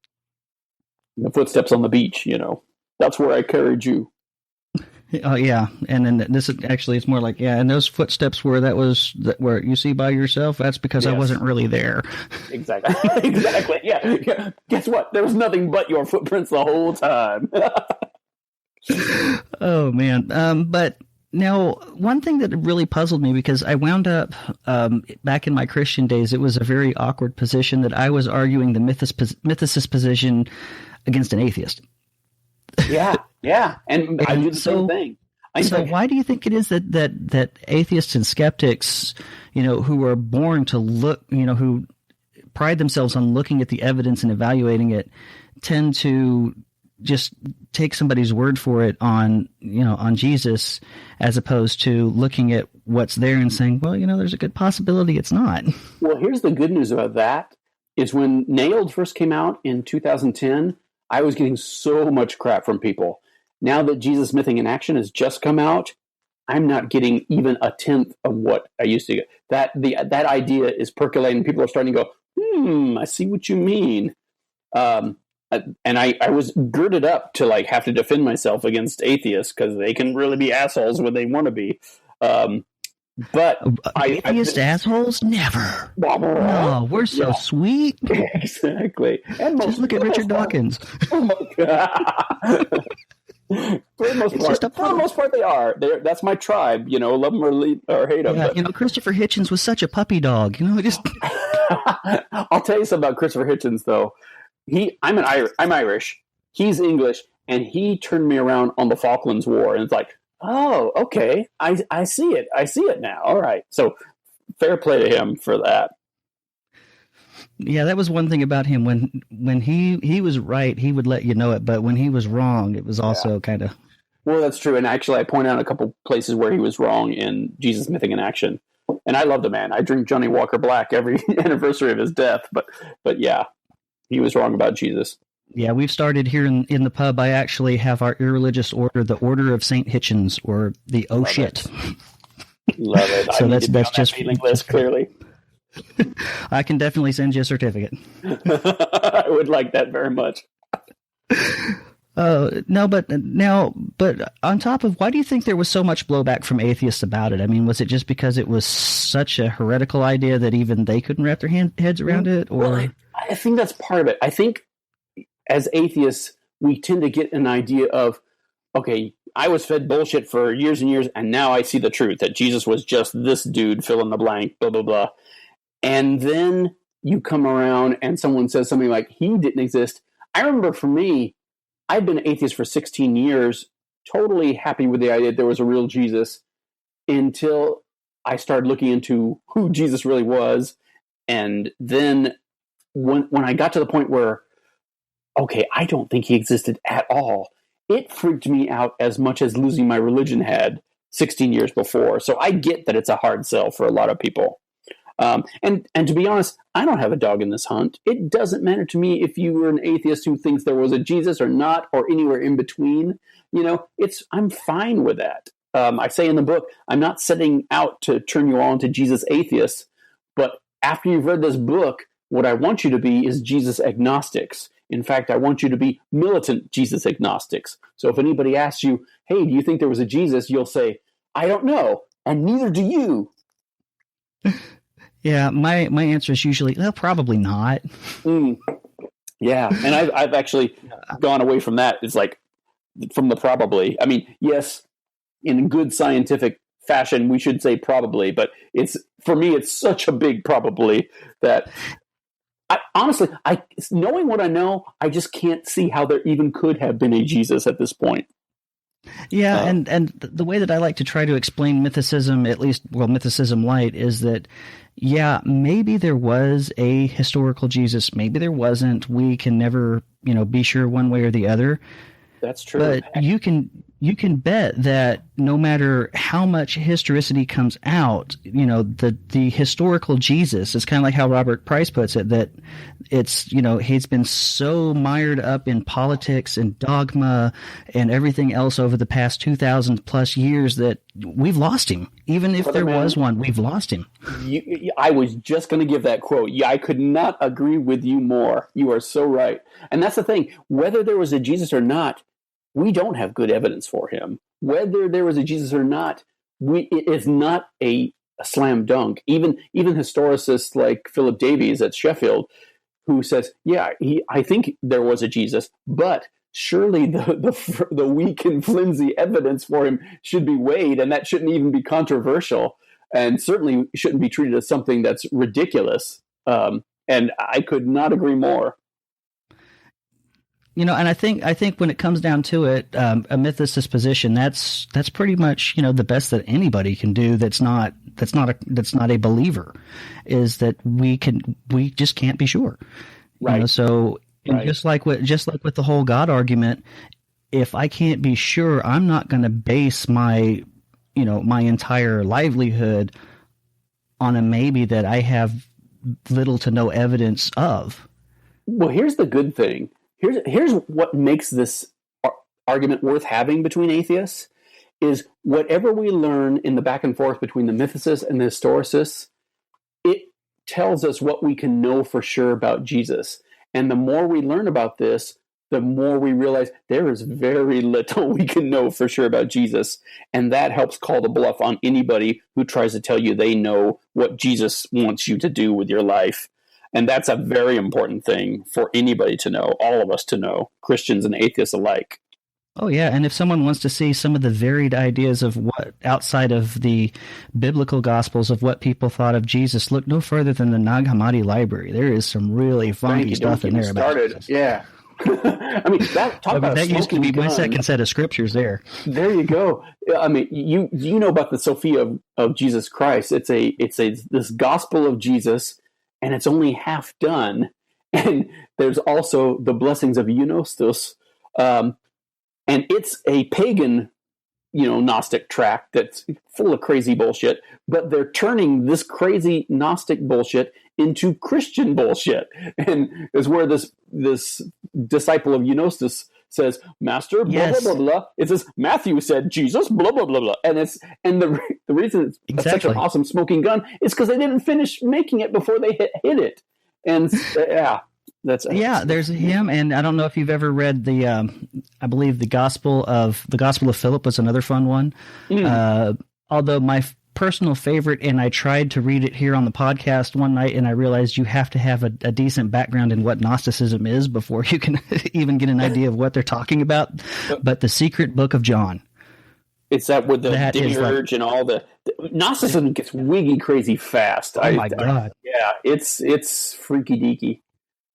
footsteps on the beach, that's where I carried you. Oh yeah, and then this is actually it's more like and those footsteps where where you see by yourself. That's because I wasn't really there. Exactly. Yeah. Guess what? There was nothing but your footprints the whole time. Oh man. But now one thing that really puzzled me because I wound up back in my Christian days, it was a very awkward position that I was arguing the mythicist position against an atheist. Yeah, and I do the same thing. Why do you think it is that atheists and skeptics, who are born to look, who pride themselves on looking at the evidence and evaluating it, tend to just take somebody's word for it on Jesus, as opposed to looking at what's there and saying, well, there's a good possibility it's not. Well, here's the good news about that is when Nailed first came out in 2010, I was getting so much crap from people. Now that Jesus Mything in Action has just come out, I'm not getting even a tenth of what I used to get. That idea is percolating. People are starting to go, I see what you mean. And I was girded up to have to defend myself against atheists because they can really be assholes when they want to be. But atheist assholes? Never. No, we're so sweet. Exactly. And just look at Richard Dawkins. Oh my God. For the most part, they are. That's my tribe. Love them or hate them. Yeah, Christopher Hitchens was such a puppy dog. Just. I'll tell you something about Christopher Hitchens, though. I'm Irish. He's English, and he turned me around on the Falklands War, and it's like, oh, okay, I see it. I see it now. All right, so fair play to him for that. Yeah, that was one thing about him. When he was right, he would let you know it. But when he was wrong, it was also kind of... Well, that's true. And actually, I point out a couple places where he was wrong in Jesus Mything in Action. And I love the man. I drink Johnny Walker Black every anniversary of his death. But yeah, he was wrong about Jesus. Yeah, we've started here in the pub. I actually have our irreligious order, the Order of St. Hitchens, or the Oh Shit. Love it. So that's just mailing list, clearly. I can definitely send you a certificate. I would like that very much. No, but on top of, why do you think there was so much blowback from atheists about it? I mean, was it just because it was such a heretical idea that even they couldn't wrap their heads around it? Or I think that's part of it. I think as atheists, we tend to get an idea of, okay, I was fed bullshit for years and years, and now I see the truth, that Jesus was just this dude, fill in the blank, blah, blah, blah. And then you come around and someone says something like, he didn't exist. I remember for me, I'd been an atheist for 16 years, totally happy with the idea that there was a real Jesus, until I started looking into who Jesus really was. And then when I got to the point where, okay, I don't think he existed at all, it freaked me out as much as losing my religion had 16 years before. So I get that it's a hard sell for a lot of people. And to be honest, I don't have a dog in this hunt. It doesn't matter to me if you were an atheist who thinks there was a Jesus or not, or anywhere in between. I'm fine with that. I say in the book, I'm not setting out to turn you all into Jesus atheists, but after you've read this book, what I want you to be is Jesus agnostics. In fact, I want you to be militant Jesus agnostics. So if anybody asks you, hey, do you think there was a Jesus? You'll say, I don't know, and neither do you. Yeah, my answer is usually, well, probably not. Yeah, and I've actually gone away from that. It's like, from the probably. I mean, yes, in good scientific fashion, we should say probably, but for me, it's such a big probably that honestly, knowing what I know, I just can't see how there even could have been a Jesus at this point. Yeah, and the way that I like to try to explain mythicism, at least, well, mythicism light, is that, yeah, maybe there was a historical Jesus, maybe there wasn't. We can never, be sure one way or the other. That's true. But you can bet that no matter how much historicity comes out, the historical Jesus is kind of like how Robert Price puts it, that it's, he's been so mired up in politics and dogma and everything else over the past 2,000 plus years that we've lost him. Even if there was one, we've lost him. I was just going to give that quote. Yeah, I could not agree with you more. You are so right. And that's the thing. Whether there was a Jesus or not, we don't have good evidence for him. Whether there was a Jesus or not, it is not a slam dunk. Even historicists like Philip Davies at Sheffield, who says, yeah, I think there was a Jesus, but surely the weak and flimsy evidence for him should be weighed, and that shouldn't even be controversial, and certainly shouldn't be treated as something that's ridiculous. And I could not agree more. And I think when it comes down to it, a mythicist position, that's pretty much, the best that anybody can do. That's not a believer, is that we just can't be sure. Right. Right. just like with the whole God argument, if I can't be sure, I'm not going to base my entire livelihood on a maybe that I have little to no evidence of. Well, here's the good thing. Here's what makes this argument worth having between atheists, is whatever we learn in the back and forth between the mythicists and the historicists, it tells us what we can know for sure about Jesus. And the more we learn about this, the more we realize there is very little we can know for sure about Jesus. And that helps call the bluff on anybody who tries to tell you they know what Jesus wants you to do with your life. And that's a very important thing for anybody to know, all of us to know, Christians and atheists alike. Oh, yeah. And if someone wants to see some of the varied ideas of what outside of the biblical gospels of what people thought of Jesus, look no further than the Nag Hammadi library. There is some really funky stuff in there about Jesus. Yeah. I mean, that used to be my second set of scriptures there. There you go. I mean, you know about the Sophia of Jesus Christ. It's this gospel of Jesus, and it's only half done. And there's also the blessings of Eunostus. And it's a pagan, Gnostic tract that's full of crazy bullshit. But they're turning this crazy Gnostic bullshit into Christian bullshit. And is where this disciple of Eunostus says, Master, blah, yes. blah, blah, blah. It says, Matthew said Jesus, blah, blah, blah, blah. And the reason it's such an awesome smoking gun is because they didn't finish making it before they hit it. And there's him. And I don't know if you've ever read I believe the Gospel of Philip was another fun one. Although my personal favorite, and I tried to read it here on the podcast one night, and I realized you have to have a decent background in what Gnosticism is before you can even get an idea of what they're talking about. But the Secret Book of John. It's that with the demiurge and all the Gnosticism gets wiggy crazy fast. Oh my God! Yeah, it's freaky deaky.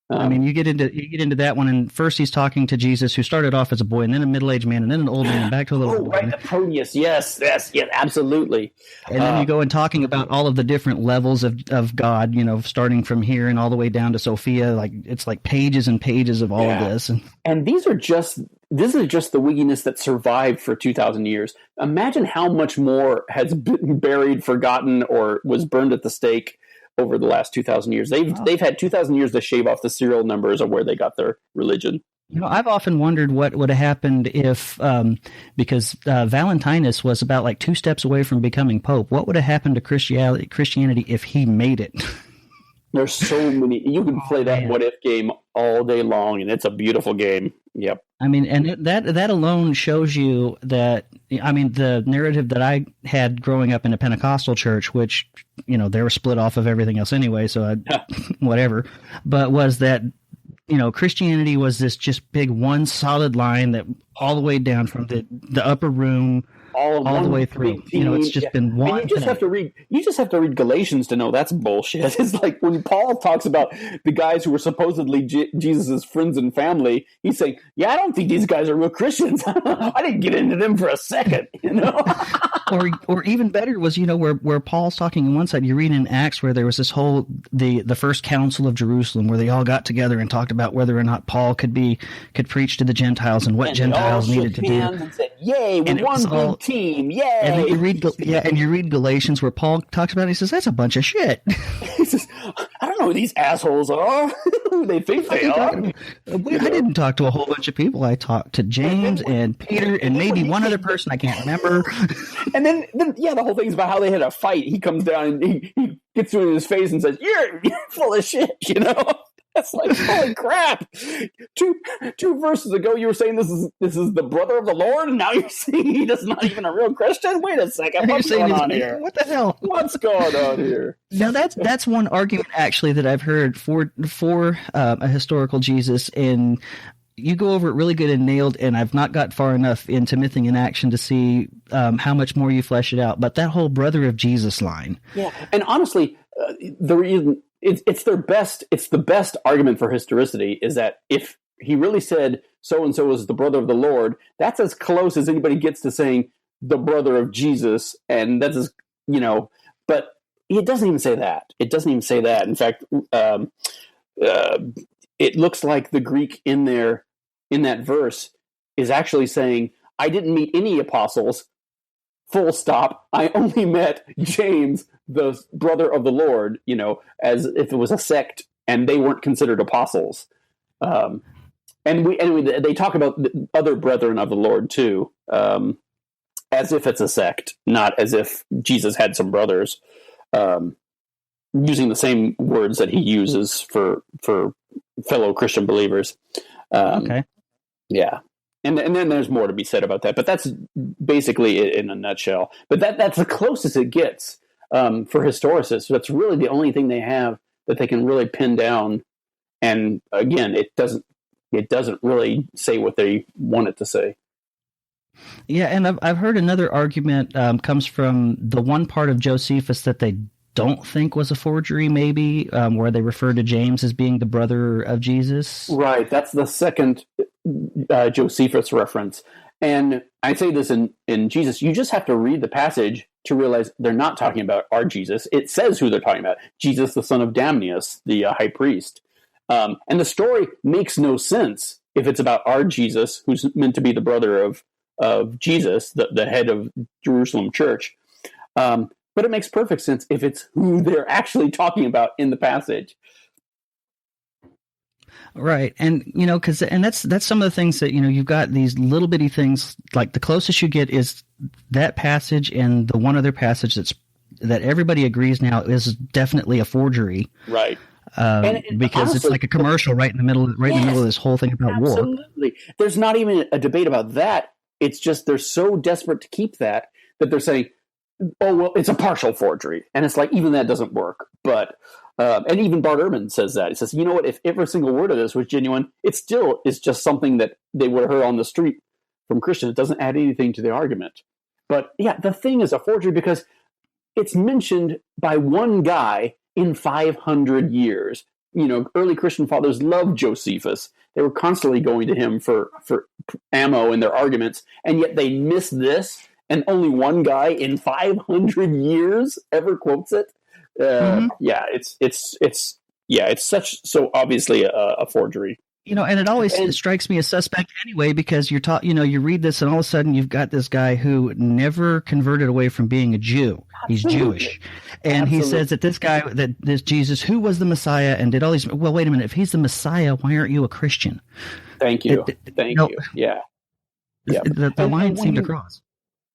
I mean, you get into that one, and first he's talking to Jesus, who started off as a boy, and then a middle-aged man, and then an old man, and back to a little boy. Right, the Proteus, yes, absolutely. And then you go and talking about all of the different levels of God, starting from here and all the way down to Sophia. Like it's like pages and pages of all of this. And this is just the wigginess that survived for 2,000 years. Imagine how much more has been buried, forgotten, or was burned at the stake over the last 2,000 years. They've had 2,000 years to shave off the serial numbers of where they got their religion. I've often wondered what would have happened if, because Valentinus was about like 2 steps away from becoming Pope, what would have happened to Christianity if he made it? There's so many. You can play that what if game all day long, and it's a beautiful game. Yep. I mean, and that alone shows you that, I mean, the narrative that I had growing up in a Pentecostal church, which, they were split off of everything else anyway, so whatever, but was that, Christianity was this just big one solid line that all the way down from the upper room all the way through. It's just been one. And you just have to read Galatians to know that's bullshit. It's like when Paul talks about the guys who were supposedly Jesus' friends and family, he's saying, "Yeah, I don't think these guys are real Christians. I didn't get into them for a second." Or even better was where Paul's talking on one side. You read in Acts where there was this whole the first council of Jerusalem where they all got together and talked about whether or not Paul could preach to the Gentiles and what Gentiles needed to do. And said, "Yay, we're one big team! Yay!" And then you read Galatians where Paul talks about it. He says that's a bunch of shit. He says, "I don't know who these assholes are. Who they think they are." I didn't talk to a whole bunch of people. I talked to James and Peter and maybe one other person I can't remember. And then the whole thing's about how they had a fight. He comes down and he gets in his face and says, "You're full of shit," That's like, holy crap! Two verses ago, you were saying this is the brother of the Lord, and now you're saying he's not even a real Christian. Wait a second, what's going on here? What the hell? What's going on here? Now that's one argument actually that I've heard for a historical Jesus, and you go over it really good and nailed, and I've not got far enough into Mything in Action to see how much more you flesh it out. But that whole brother of Jesus line, yeah, and honestly, the reason. It's the best argument for historicity is that if he really said so-and-so is the brother of the Lord, that's as close as anybody gets to saying the brother of Jesus. And that's as, but it doesn't even say that. It doesn't even say that. In fact, it looks like the Greek in that verse is actually saying, I didn't meet any apostles, full stop. I only met James, the brother of the Lord, as if it was a sect and they weren't considered apostles. And they talk about the other brethren of the Lord too, as if it's a sect, not as if Jesus had some brothers, using the same words that he uses for fellow Christian believers. Okay. Yeah. And then there's more to be said about that, but that's basically it in a nutshell. But that's the closest it gets for historicists. That's really the only thing they have that they can really pin down. And again, it doesn't really say what they want it to say. Yeah, and I've heard another argument comes from the one part of Josephus that they don't think was a forgery, maybe, where they refer to James as being the brother of Jesus. Right, that's the second Josephus reference. And I say this in Jesus, you just have to read the passage to realize they're not talking about our Jesus. It says who they're talking about, Jesus, the son of Damnius, the high priest. And the story makes no sense if it's about our Jesus, who's meant to be the brother of Jesus, the head of Jerusalem church. But it makes perfect sense if it's who they're actually talking about in the passage. Right. And, that's some of the things that, you've got these little bitty things, like the closest you get is that passage and the one other passage that everybody agrees now is definitely a forgery. Right. Because honestly, it's like a commercial right in the middle of this whole thing about war. Absolutely. There's not even a debate about that. It's just they're so desperate to keep that they're saying, oh, well, it's a partial forgery. And it's like, even that doesn't work. But, and even Bart Ehrman says that. He says, you know what, if every single word of this was genuine, it still is just something that they would have heard on the street from Christians. It doesn't add anything to the argument. But yeah, the thing is a forgery because it's mentioned by one guy in 500 years. You know, early Christian fathers loved Josephus. They were constantly going to him for ammo in their arguments, and yet they miss this, and only one guy in 500 years ever quotes it. Yeah, it's so obviously a forgery. You know, and it always strikes me as suspect anyway, because you're taught, you know, you read this and all of a sudden you've got this guy who never converted away from being a Jew. He's Jewish. And he says that this Jesus, who was the Messiah and did all these, well, wait a minute, if he's the Messiah, why aren't you a Christian? Thank you. Thank you. Yeah. The line seemed to cross.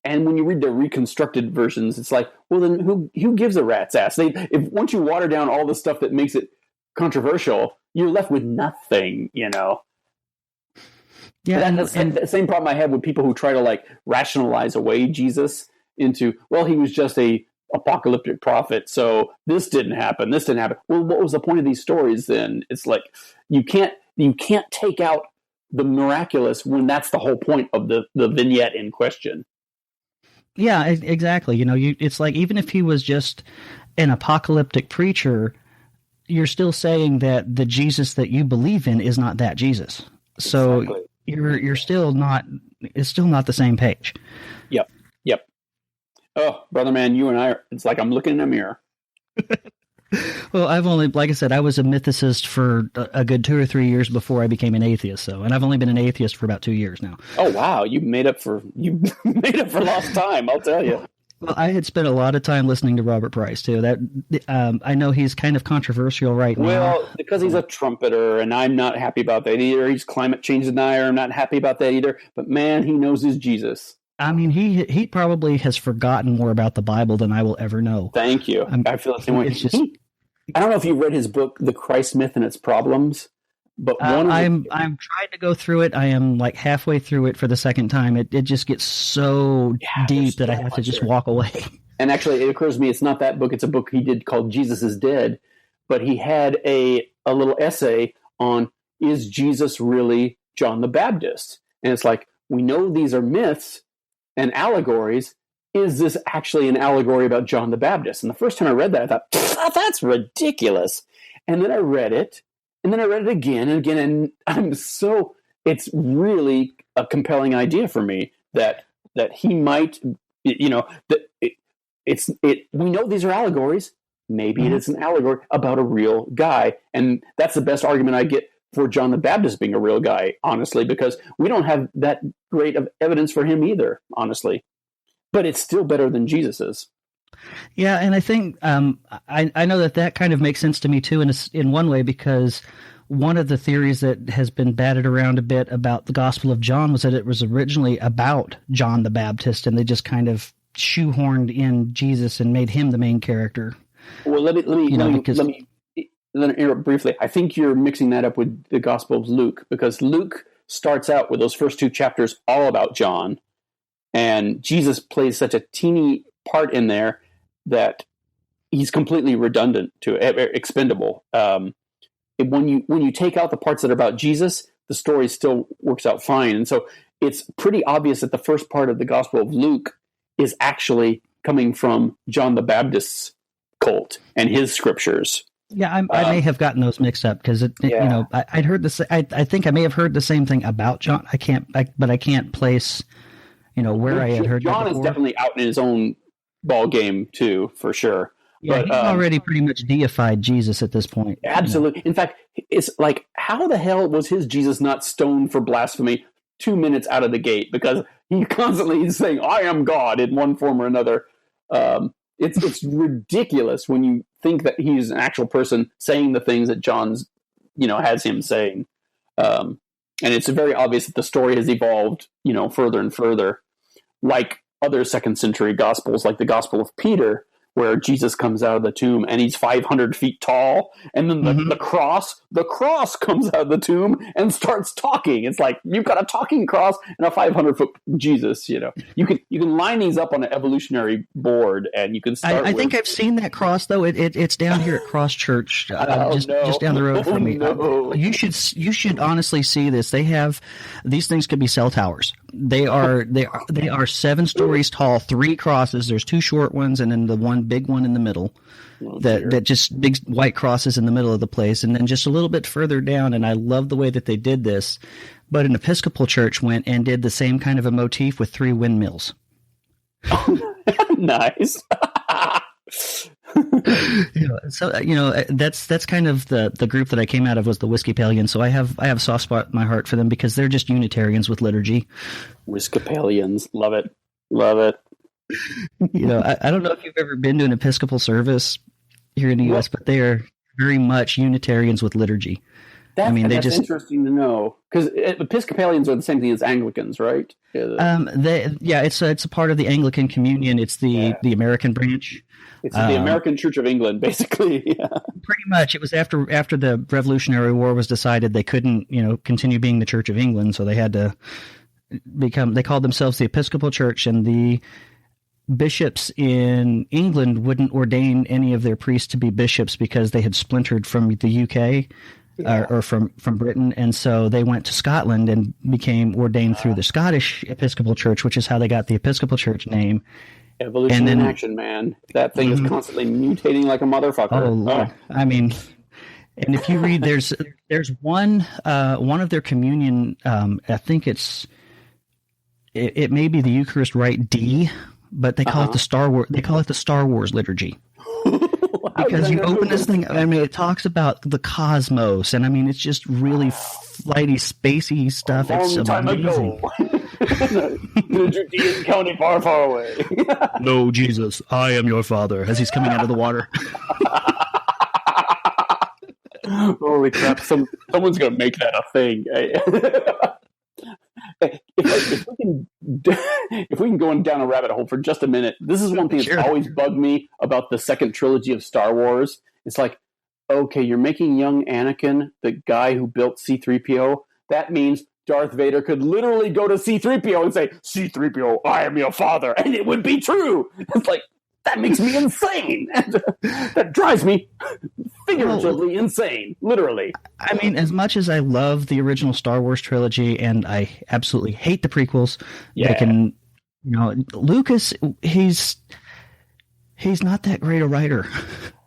And when you read the reconstructed versions, it's like, well, then who gives a rat's ass? Once you water down all the stuff that makes it controversial, you're left with nothing, you know. Yeah, and the same problem I have with people who try to like rationalize away Jesus into, well, he was just a apocalyptic prophet, so this didn't happen. Well, what was the point of these stories then? It's like you can't take out the miraculous when that's the whole point of the vignette in question. Yeah, exactly. You know, it's like even if he was just an apocalyptic preacher, you're still saying that the Jesus that you believe in is not that Jesus. So exactly. You're still not. It's still not the same page. Yep. Oh, brother, man, you and I. It's like I'm looking in a mirror. Well, like I said, I was a mythicist for a good 2 or 3 years before I became an atheist. And I've only been an atheist for about 2 years now. Oh wow, you made up for lost time. I'll tell you. Well, I had spent a lot of time listening to Robert Price too. I know he's kind of controversial right now. Well, because he's a trumpeter, and I'm not happy about that either. He's climate change denier. I'm not happy about that either. But man, he knows his Jesus. I mean, he probably has forgotten more about the Bible than I will ever know. Thank you. I feel the same way. I don't know if you read his book, The Christ Myth and Its Problems, but I'm trying to go through it. I am like halfway through it for the second time. It just gets so deep that I have to just walk away. And actually, it occurs to me it's not that book. It's a book he did called Jesus is Dead, but he had a little essay on, is Jesus really John the Baptist? And it's like, we know these are myths and allegories. Is this actually an allegory about John the Baptist? And the first time I read that, I thought, that's ridiculous. And then I read it, and then I read it again and again, and it's really a compelling idea for me that he might, you know, we know these are allegories. Maybe it is an allegory about a real guy. And that's the best argument I get for John the Baptist being a real guy, honestly, because we don't have that great of evidence for him either, honestly. But it's still better than Jesus's. Yeah, and I think I know that kind of makes sense to me too, in one way, because one of the theories that has been batted around a bit about the Gospel of John was that it was originally about John the Baptist, and they just kind of shoehorned in Jesus and made him the main character. Well, let me interrupt briefly. I think you're mixing that up with the Gospel of Luke, because Luke starts out with those first 2 chapters all about John. And Jesus plays such a teeny part in there that he's completely redundant to expendable. When you take out the parts that are about Jesus, the story still works out fine. And so it's pretty obvious that the first part of the Gospel of Luke is actually coming from John the Baptist's cult and his scriptures. Yeah, I may have gotten those mixed up because you know, I'd heard this. I think I may have heard the same thing about John. I can't place. You know, where I had heard John that is definitely out in his own ball game too, for sure. Yeah, but, he's already pretty much deified Jesus at this point. Absolutely. You know? In fact, it's like, how the hell was his Jesus not stoned for blasphemy 2 minutes out of the gate? Because he constantly is saying, "I am God" in one form or another. It's ridiculous when you think that he's an actual person saying the things that John's, you know, has him saying. And it's very obvious that the story has evolved, you know, further and further, like other second century gospels, like the Gospel of Peter, where Jesus comes out of the tomb and he's 500 feet tall, and then the cross comes out of the tomb and starts talking. It's like, you've got a talking cross and a 500-foot Jesus. You know, you can line these up on an evolutionary board, and you can start. I think I've seen that cross though. It's down here at Cross Church, just down the road from me. No. You should honestly see this. They have these things could be cell towers. They are 7 stories tall, 3 crosses. There's 2 short ones, and then the one big one in the middle. That just big white crosses in the middle of the place, and then just a little bit further down. And I love the way that they did this. But an Episcopal church went and did the same kind of a motif with 3 windmills. Nice. That's kind of the group that I came out of, was the Whiskeypalians. So I have a soft spot in my heart for them because they're just Unitarians with liturgy. Whiskeypalians, love it. I don't know if you've ever been to an Episcopal service here in the U.S., but they are very much Unitarians with liturgy. That's interesting to know, because Episcopalians are the same thing as Anglicans, right? It's a part of the Anglican Communion. It's the American branch. It's the American Church of England, basically. Yeah. Pretty much. It was after the Revolutionary War was decided, they couldn't, continue being the Church of England, so they had to become. They called themselves the Episcopal Church, and the bishops in England wouldn't ordain any of their priests to be bishops because they had splintered from the UK. Or from Britain, and so they went to Scotland and became ordained through the Scottish Episcopal Church, which is how they got the Episcopal Church name. Evolution in action, man. That thing is constantly mutating like a motherfucker. Oh, Lord. I mean, and if you read, there's one of their communion. I think it may be the Eucharist Rite D, but they call it the Star Wars. They call it the Star Wars liturgy. Because you open this thing, I mean, it talks about the cosmos, and I mean, it's just really flighty, spacey stuff. It's amazing. The Judean county far, far away. No, Jesus, I am your father, as he's coming out of the water. Holy crap, someone's going to make that a thing. If we can go down a rabbit hole for just a minute, this is one thing that's always bugged me about the second trilogy of Star Wars. It's like, okay, you're making young Anakin the guy who built C-3PO. That means Darth Vader could literally go to C-3PO and say, C-3PO, I am your father, and it would be true. It's like, that makes me insane. That drives me figuratively insane, literally. I mean, as much as I love the original Star Wars trilogy, and I absolutely hate the prequels, Lucas, he's not that great a writer.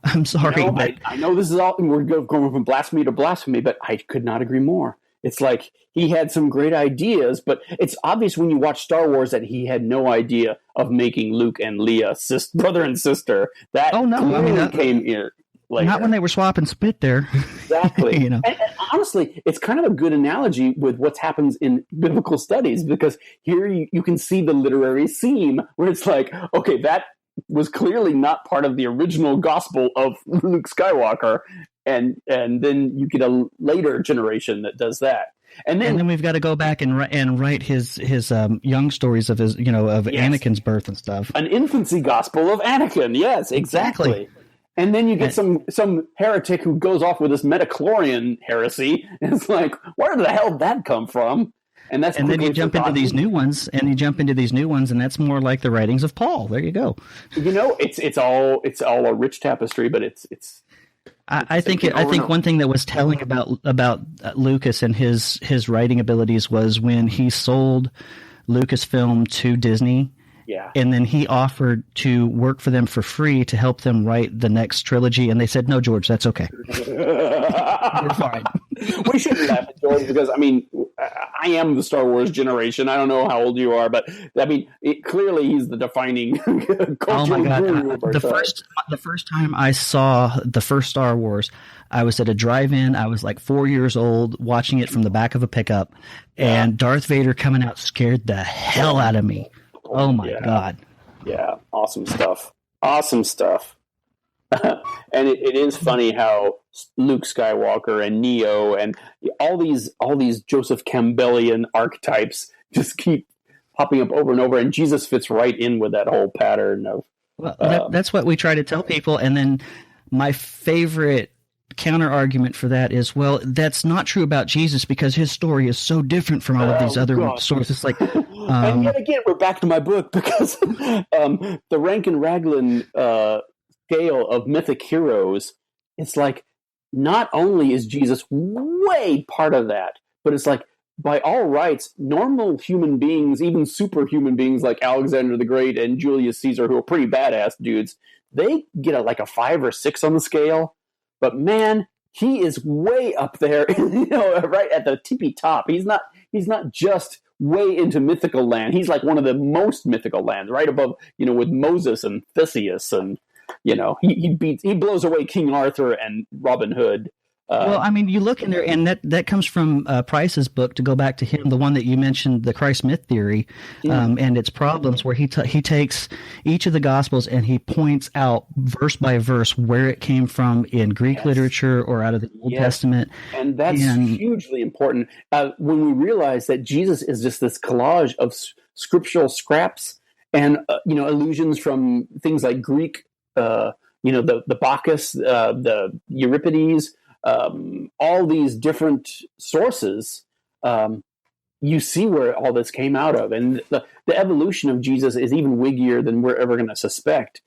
I'm sorry. I know this is all, we're going from blasphemy to blasphemy, but I could not agree more. It's like he had some great ideas, but it's obvious when you watch Star Wars that he had no idea of making Luke and Leia brother and sister. That came here later. Not when they were swapping spit there. Exactly. And honestly, it's kind of a good analogy with what happens in biblical studies, because here you can see the literary seam where it's like, okay, that was clearly not part of the original gospel of Luke Skywalker. And then you get a later generation that does that, and then we've got to go back and write his young stories of his Anakin's birth and stuff. An infancy gospel of Anakin, yes, exactly. And then you get some heretic who goes off with this metachlorian heresy, and it's like, where the hell did that come from? And then you jump into these new ones, and that's more like the writings of Paul. There you go. It's all a rich tapestry, but it's. I think one thing that was telling about Lucas and his writing abilities was when he sold Lucasfilm to Disney. Yeah. And then he offered to work for them for free to help them write the next trilogy, and they said, "No, George, that's okay. We're fine." We shouldn't laugh at George because, I mean, I am the Star Wars generation. I don't know how old you are, but I mean, clearly he's the defining cultural Oh my God! guru. The first time I saw the first Star Wars, I was at a drive-in. I was like 4 years old, watching it from the back of a pickup, and Darth Vader coming out scared the hell out of me. Oh my God! Yeah, awesome stuff. Awesome stuff. And it is funny how Luke Skywalker and Neo and all these Joseph Campbellian archetypes just keep popping up over and over, and Jesus fits right in with that whole pattern of Well, that's what we try to tell people. And then my favorite counter argument for that is, well, that's not true about Jesus because his story is so different from all of these other sources. Like, and yet again, we're back to my book because the Rankin Raglan scale of mythic heroes, it's like not only is Jesus way part of that, but it's like by all rights, normal human beings, even superhuman beings like Alexander the Great and Julius Caesar, who are pretty badass dudes, they get like a 5 or 6 on the scale. But man, he is way up there, right at the tippy top. He's not just way into mythical land. He's like one of the most mythical lands, right above, with Moses and Theseus, and he blows away King Arthur and Robin Hood. Well, I mean, you look in there, and that comes from Price's book, to go back to him, the one that you mentioned, the Christ myth theory, and its problems, where he takes each of the Gospels and he points out verse by verse where it came from in Greek literature or out of the Old Testament. And that's hugely important when we realize that Jesus is just this collage of scriptural scraps and, allusions from things like Greek, the Bacchus, the Euripides, all these different sources, you see where all this came out of. And the evolution of Jesus is even wiggier than we're ever going to suspect.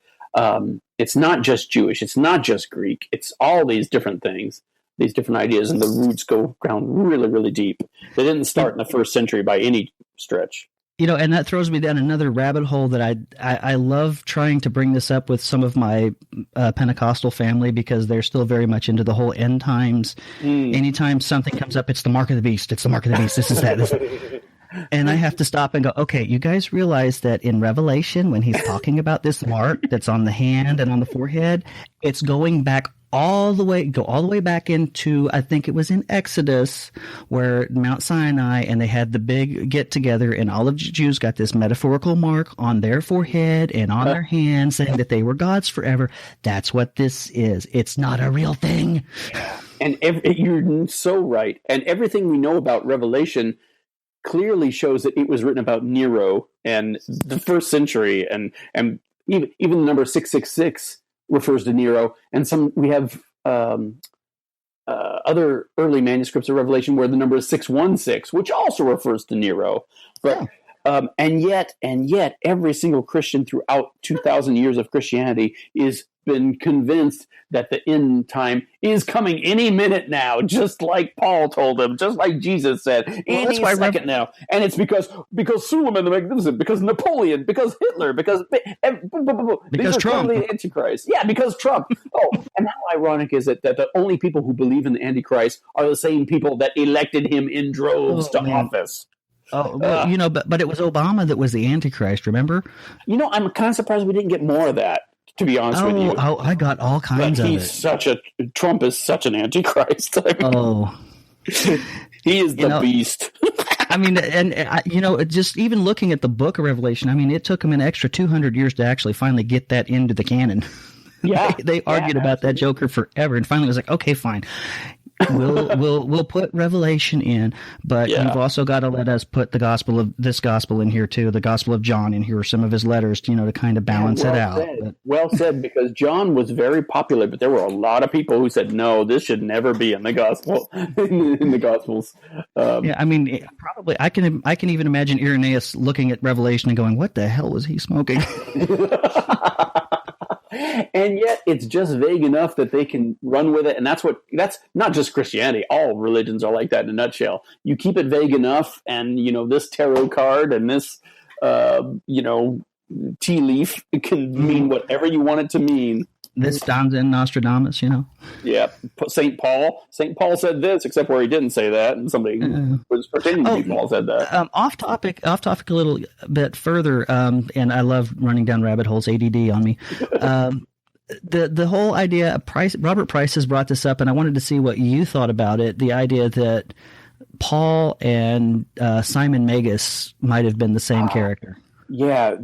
It's not just Jewish. It's not just Greek. It's all these different things, these different ideas, and the roots go down really, really deep. They didn't start in the first century by any stretch. And that throws me down another rabbit hole that I love trying to bring this up with some of my Pentecostal family, because they're still very much into the whole end times. Anytime something comes up, it's the mark of the beast. It's the mark of the beast. This is that. And I have to stop and go, okay, you guys realize that in Revelation, when he's talking about this mark that's on the hand and on the forehead, it's going back all the way back into, I think it was in Exodus, where Mount Sinai, and they had the big get together, and all of the Jews got this metaphorical mark on their forehead and on their hands, saying that they were gods forever. That's what this is. It's not a real thing. And you're so right. And everything we know about Revelation clearly shows that it was written about Nero and the first century, and even the number 666 refers to Nero, and we have other early manuscripts of Revelation where the number is 616, which also refers to Nero. But and yet, every single Christian throughout 2,000 years of Christianity is been convinced that the end time is coming any minute now, just like Paul told them, just like Jesus said, any second now. And it's because Suleiman the Magnificent, because Napoleon, because Hitler, because Trump, the Antichrist. Yeah, because Trump. And how ironic is it that the only people who believe in the Antichrist are the same people that elected him in droves to office? But it was Obama that was the Antichrist, remember? I'm kind of surprised we didn't get more of that, to be honest with you. I got all kinds of it. Trump is such an Antichrist. He is the beast. I mean, and just even looking at the book of Revelation, I mean, it took them an extra 200 years to actually finally get that into the canon. Yeah, they argued about that Joker forever, and finally it was like, okay, fine. We'll put Revelation in, but you've also got to let us put this gospel in here too, the Gospel of John in here, some of his letters, to kind of balance it out. Well said, because John was very popular, but there were a lot of people who said, no, this should never be in the gospel, in the Gospels. I mean, probably I can even imagine Irenaeus looking at Revelation and going, what the hell was he smoking? And yet it's just vague enough that they can run with it. And that's not just Christianity. All religions are like that in a nutshell. You keep it vague enough, and, this tarot card and this, tea leaf, it can mean whatever you want it to mean. This stanza in Nostradamus, Yeah. St. Paul said this, except where he didn't say that. And somebody was pretending to be Paul said that. Off topic a little bit further. And I love running down rabbit holes, ADD on me. The whole idea, Robert Price has brought this up, and I wanted to see what you thought about it. The idea that Paul and Simon Magus might have been the same character. Yeah,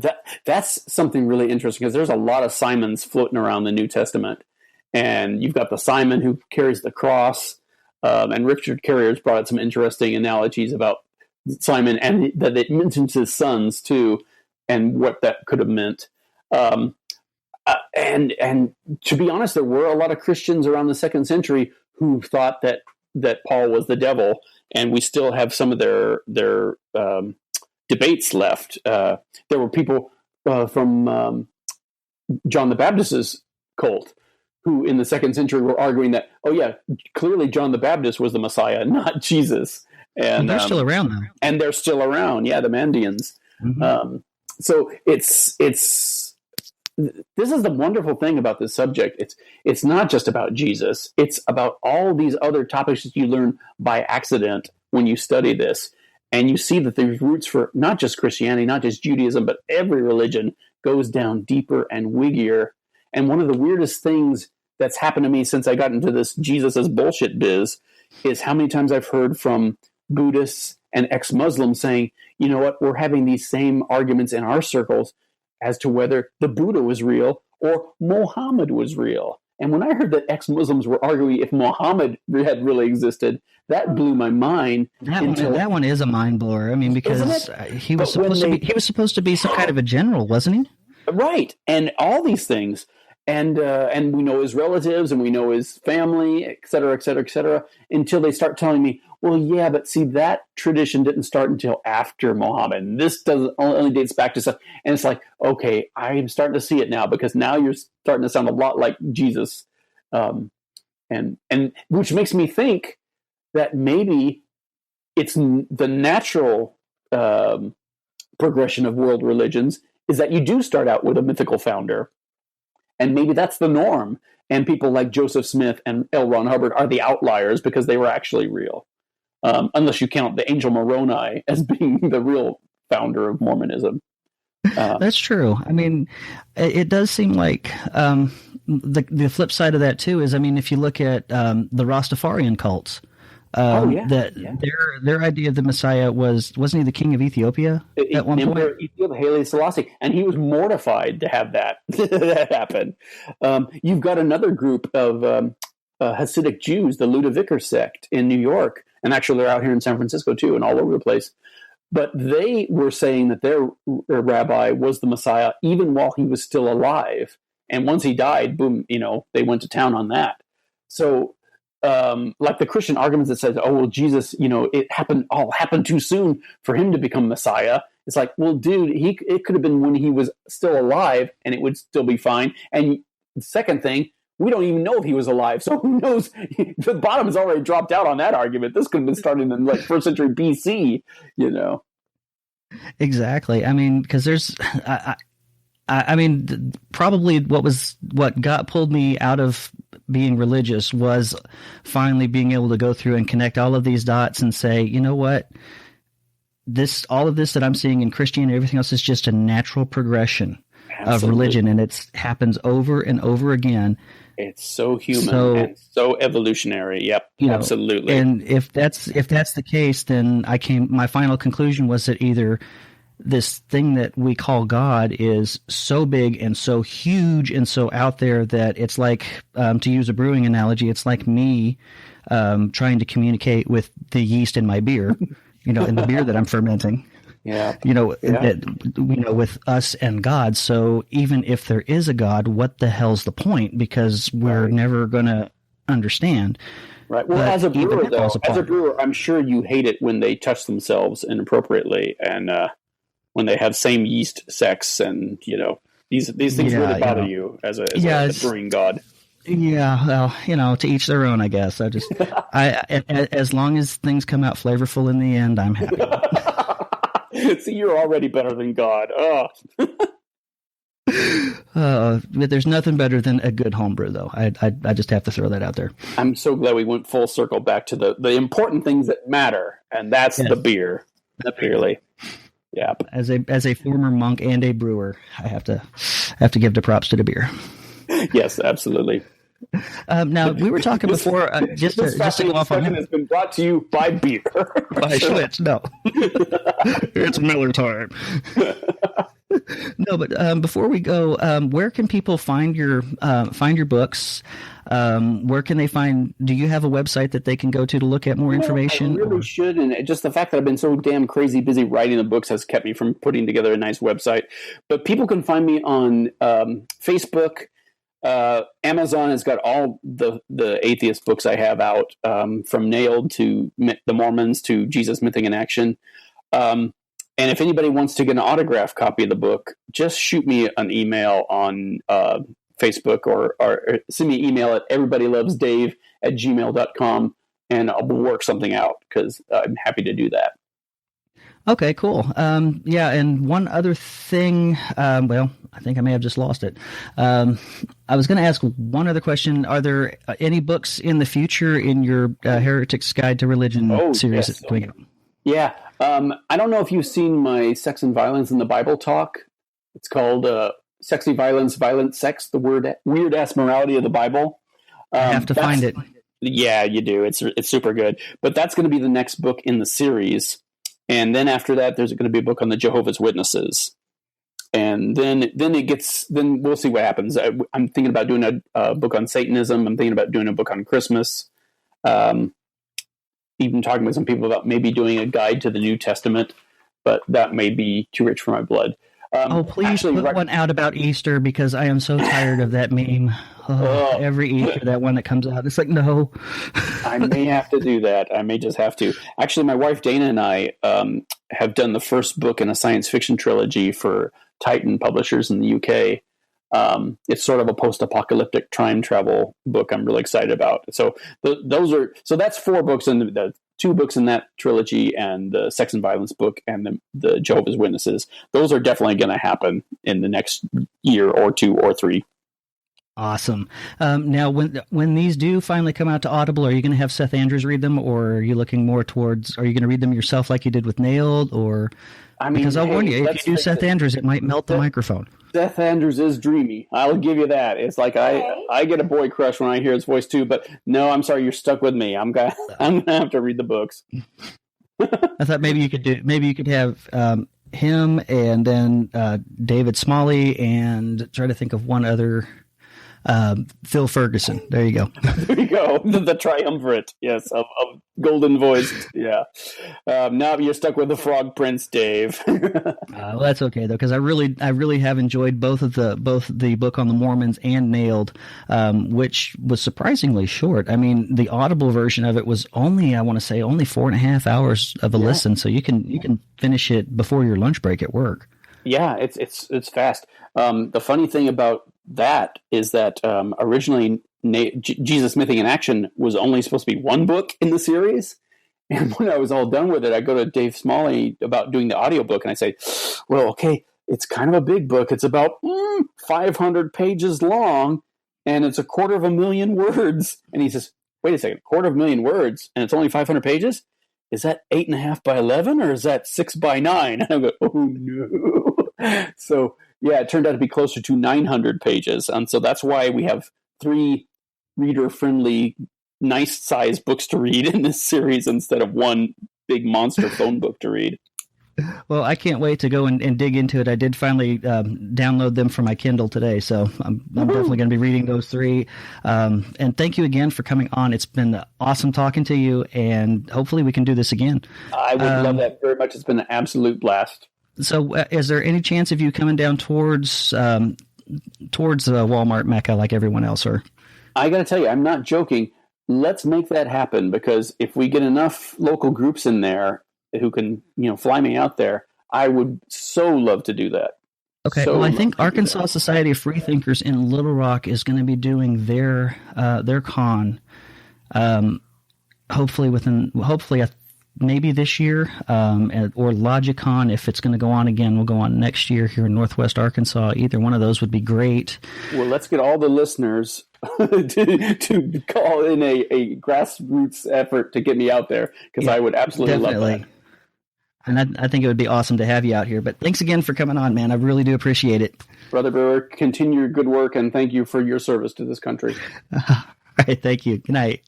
that's something really interesting, because there's a lot of Simons floating around the New Testament. And you've got the Simon who carries the cross, and Richard Carrier's brought out some interesting analogies about Simon, and that it mentions his sons too, and what that could have meant. And to be honest, there were a lot of Christians around the 2nd century who thought that Paul was the devil, and we still have some of their debates left. There were people from John the Baptist's cult who in the 2nd century were arguing that, oh yeah, clearly John the Baptist was the Messiah, not Jesus. And they're still around though. And they're still around. Yeah, the Mandeans. Mm-hmm. So this is the wonderful thing about this subject. It's not just about Jesus. It's about all these other topics that you learn by accident when you study this. And you see that there's roots for not just Christianity, not just Judaism, but every religion goes down deeper and wiggier. And one of the weirdest things that's happened to me since I got into this Jesus is bullshit biz is how many times I've heard from Buddhists and ex-Muslims saying, you know what, we're having these same arguments in our circles as to whether the Buddha was real or Muhammad was real. And when I heard that ex-Muslims were arguing if Muhammad had really existed, that blew my mind. That one is a mind blower. I mean, because he was supposed to be some kind of a general, wasn't he? Right, and all these things. And we know his relatives, and we know his family, et cetera, et cetera, et cetera, until they start telling me, well, yeah, but see, that tradition didn't start until after Muhammad. And this only dates back to stuff. And it's like, okay, I'm starting to see it now, because now you're starting to sound a lot like Jesus. And which makes me think that maybe it's the natural progression of world religions is that you do start out with a mythical founder. And maybe that's the norm. And people like Joseph Smith and L. Ron Hubbard are the outliers because they were actually real. Unless you count the Angel Moroni as being the real founder of Mormonism. That's true. I mean, it does seem like the flip side of that, too, is, I mean, if you look at the Rastafarian cults, their idea of the Messiah wasn't he the king of Ethiopia at one point? Ethiopia, Haile Selassie, and he was mortified to have that happen. You've got another group of Hasidic Jews, the Ludoviker sect in New York, and actually they're out here in San Francisco too, and all over the place. But they were saying that their rabbi was the Messiah even while he was still alive, and once he died, boom, they went to town on that. So. Like the Christian arguments that says, oh, well, Jesus, it happened too soon for him to become Messiah. It's like, well, dude, it could have been when he was still alive and it would still be fine. And the second thing, we don't even know if he was alive. So who knows? The bottom has already dropped out on that argument. This could have been started in like 1st century BC, Exactly. I mean, because there's, I mean, probably what pulled me out of being religious was finally being able to go through and connect all of these dots and say, you know what, all of this that I'm seeing in Christianity and everything else is just a natural progression of religion, and it happens over and over again. It's so human and so evolutionary. Yep, absolutely. And if that's the case, then my final conclusion was that either this thing that we call God is so big and so huge and so out there that it's like, to use a brewing analogy, it's like me trying to communicate with the yeast in my beer, in the beer that I'm fermenting. Yeah. With us and God. So even if there is a God, what the hell's the point? Because we're never going to understand. Right. Well, as a brewer, I'm sure you hate it when they touch themselves inappropriately and when they have same yeast sex and, these things really bother you as a brewing god. Yeah, well, to each their own, I guess. As long as things come out flavorful in the end, I'm happy. See, you're already better than God. But there's nothing better than a good homebrew, though. I just have to throw that out there. I'm so glad we went full circle back to the important things that matter, and that's the beer. Clearly. Yeah. As a former monk and a brewer, I have to give the props to the beer. Yes, absolutely. Now we were talking before. Just to go off on that, has been brought to you by beer. By Schlitz. No, it's Miller time. No, but before we go, where can people find your books? Where can they find? Do you have a website that they can go to look at more information? I really should, and just the fact that I've been so damn crazy busy writing the books has kept me from putting together a nice website. But people can find me on Facebook. Amazon has got all the atheist books I have out, from Nailed to the Mormons to Jesus Mything in Action. And if anybody wants to get an autographed copy of the book, just shoot me an email on Facebook or send me an email at everybodylovesdave@gmail.com, and I'll work something out because I'm happy to do that. Okay, cool. Yeah, and one other thing, well, I think I may have just lost it. I was going to ask one other question. Are there any books in the future in your Heretics Guide to Religion series? Yes. Yeah. I don't know if you've seen my Sex and Violence in the Bible talk. It's called Sexy Violence, Violent Sex, the Weird-Ass Morality of the Bible. I have to find it. Yeah, you do. It's super good. But that's going to be the next book in the series. And then after that, there's going to be a book on the Jehovah's Witnesses. And then we'll see what happens. I'm thinking about doing a book on Satanism. I'm thinking about doing a book on Christmas. Even talking with some people about maybe doing a guide to the New Testament, but that may be too rich for my blood. Please put one out about Easter, because I am so tired of that meme. Every Easter, that one that comes out. It's like, no. I may have to do that. I may just have to. Actually, my wife Dana and I have done the first book in a science fiction trilogy for Titan Publishers in the UK. It's sort of a post-apocalyptic time travel book I'm really excited about. So that's 4 books, in the 2 books in that trilogy, and the Sex and Violence book, and the Jehovah's Witnesses. Those are definitely going to happen in the next year or 2 or 3. Awesome. Now, when these do finally come out to Audible, are you going to have Seth Andrews read them, or are you looking more towards? Are you going to read them yourself like you did with Nailed, or? Because I'll warn you, if you do Seth Andrews, it might melt the microphone. Seth Andrews is dreamy. I'll give you that. It's like I get a boy crush when I hear his voice too. But no, I'm sorry, you're stuck with me. I'm gonna have to read the books. I thought maybe you could have him, and then David Smalley, and try to think of one other. Phil Ferguson. There you go. There you go. The triumvirate, yes, of golden voiced. Yeah. Now you're stuck with the Frog Prince, Dave. Well, that's okay though, because I really have enjoyed both the book on the Mormons and Nailed, which was surprisingly short. I mean, the Audible version of it was only 4.5 hours of a listen, so you can finish it before your lunch break at work. Yeah, it's fast. The funny thing about that is that originally Jesus Mything in Action was only supposed to be 1 book in the series. And when I was all done with it, I go to Dave Smalley about doing the audiobook, and I say, well, okay, it's kind of a big book. It's about 500 pages long, and it's 250,000 words. And he says, wait a second, 250,000 words, and it's only 500 pages? Is that 8.5 by 11, or is that 6 by 9? And I go, oh no. So yeah, it turned out to be closer to 900 pages. And so that's why we have 3 reader-friendly, nice-sized books to read in this series instead of 1 big monster phone book to read. Well, I can't wait to go and dig into it. I did finally download them for my Kindle today, so I'm definitely going to be reading those 3. And thank you again for coming on. It's been awesome talking to you, and hopefully we can do this again. I would love that very much. It's been an absolute blast. So is there any chance of you coming down towards Walmart Mecca like everyone else? Or I got to tell you, I'm not joking. Let's make that happen, because if we get enough local groups in there who can, fly me out there, I would so love to do that. Okay, well, I think Arkansas Society of Freethinkers in Little Rock is going to be doing their con. Hopefully, maybe this year, or Logicon, if it's going to go on again, will go on next year here in Northwest Arkansas. Either one of those would be great. Well, let's get all the listeners to call in a grassroots effort to get me out there, because I would absolutely love that. And I think it would be awesome to have you out here. But thanks again for coming on, man. I really do appreciate it. Brother Brewer, continue your good work, and thank you for your service to this country. All right, thank you. Good night.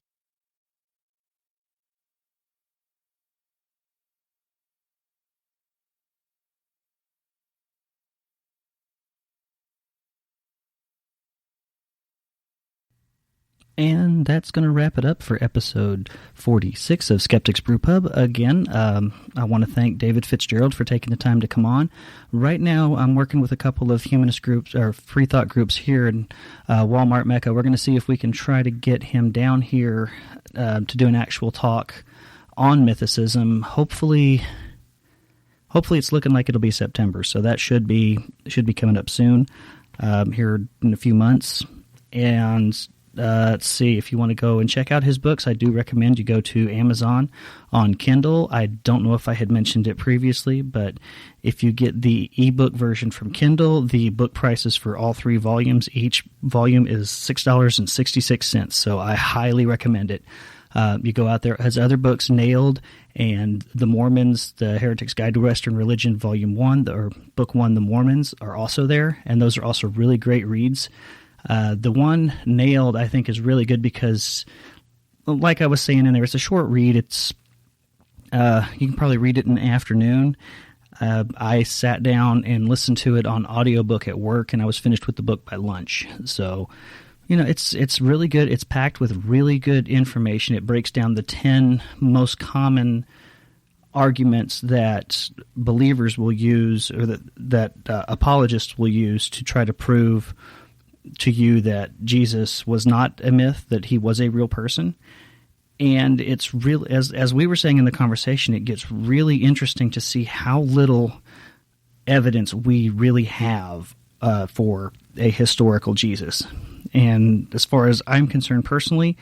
And that's going to wrap it up for episode 46 of Skeptic's Brewpub. Again, I want to thank David Fitzgerald for taking the time to come on. Right now, I'm working with a couple of humanist groups, or free thought groups here in Walmart Mecca. We're going to see if we can try to get him down here to do an actual talk on mythicism. Hopefully it's looking like it'll be September, so that should be coming up soon, here in a few months. And let's see, if you want to go and check out his books, I do recommend you go to Amazon on Kindle. I don't know if I had mentioned it previously, but if you get the ebook version from Kindle, the book prices for all 3 volumes, each volume is $6.66, so I highly recommend it. You go out there, it has other books, Nailed, and The Mormons, The Heretics Guide to Western Religion, Volume 1, or Book 1, The Mormons, are also there, and those are also really great reads. The one, Nailed, I think is really good because, like I was saying in there, it's a short read. It's you can probably read it in the afternoon. I sat down and listened to it on audiobook at work, and I was finished with the book by lunch. So, it's really good. It's packed with really good information. It breaks down the 10 most common arguments that believers will use, or that apologists will use to try to prove to you that Jesus was not a myth, that he was a real person. And it's real, as we were saying in the conversation, it gets really interesting to see how little evidence we really have for a historical Jesus. And as far as I'm concerned personally,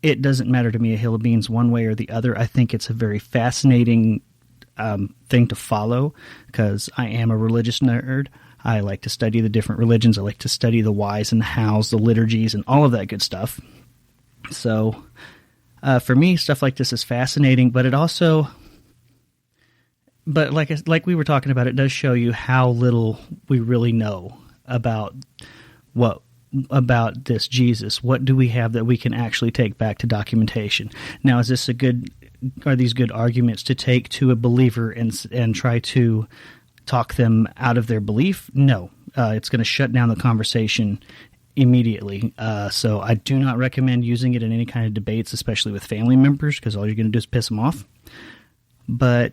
it doesn't matter to me a hill of beans one way or the other. I think it's a very fascinating thing to follow because I am a religious nerd. I like to study the different religions. I like to study the whys and the hows, the liturgies, and all of that good stuff. So, for me, stuff like this is fascinating, but it also, like we were talking about, it does show you how little we really know about this Jesus. What do we have that we can actually take back to documentation? Now, are these good arguments to take to a believer and try to talk them out of their belief? No. It's going to shut down the conversation immediately. So I do not recommend using it in any kind of debates, especially with family members, because all you're going to do is piss them off. But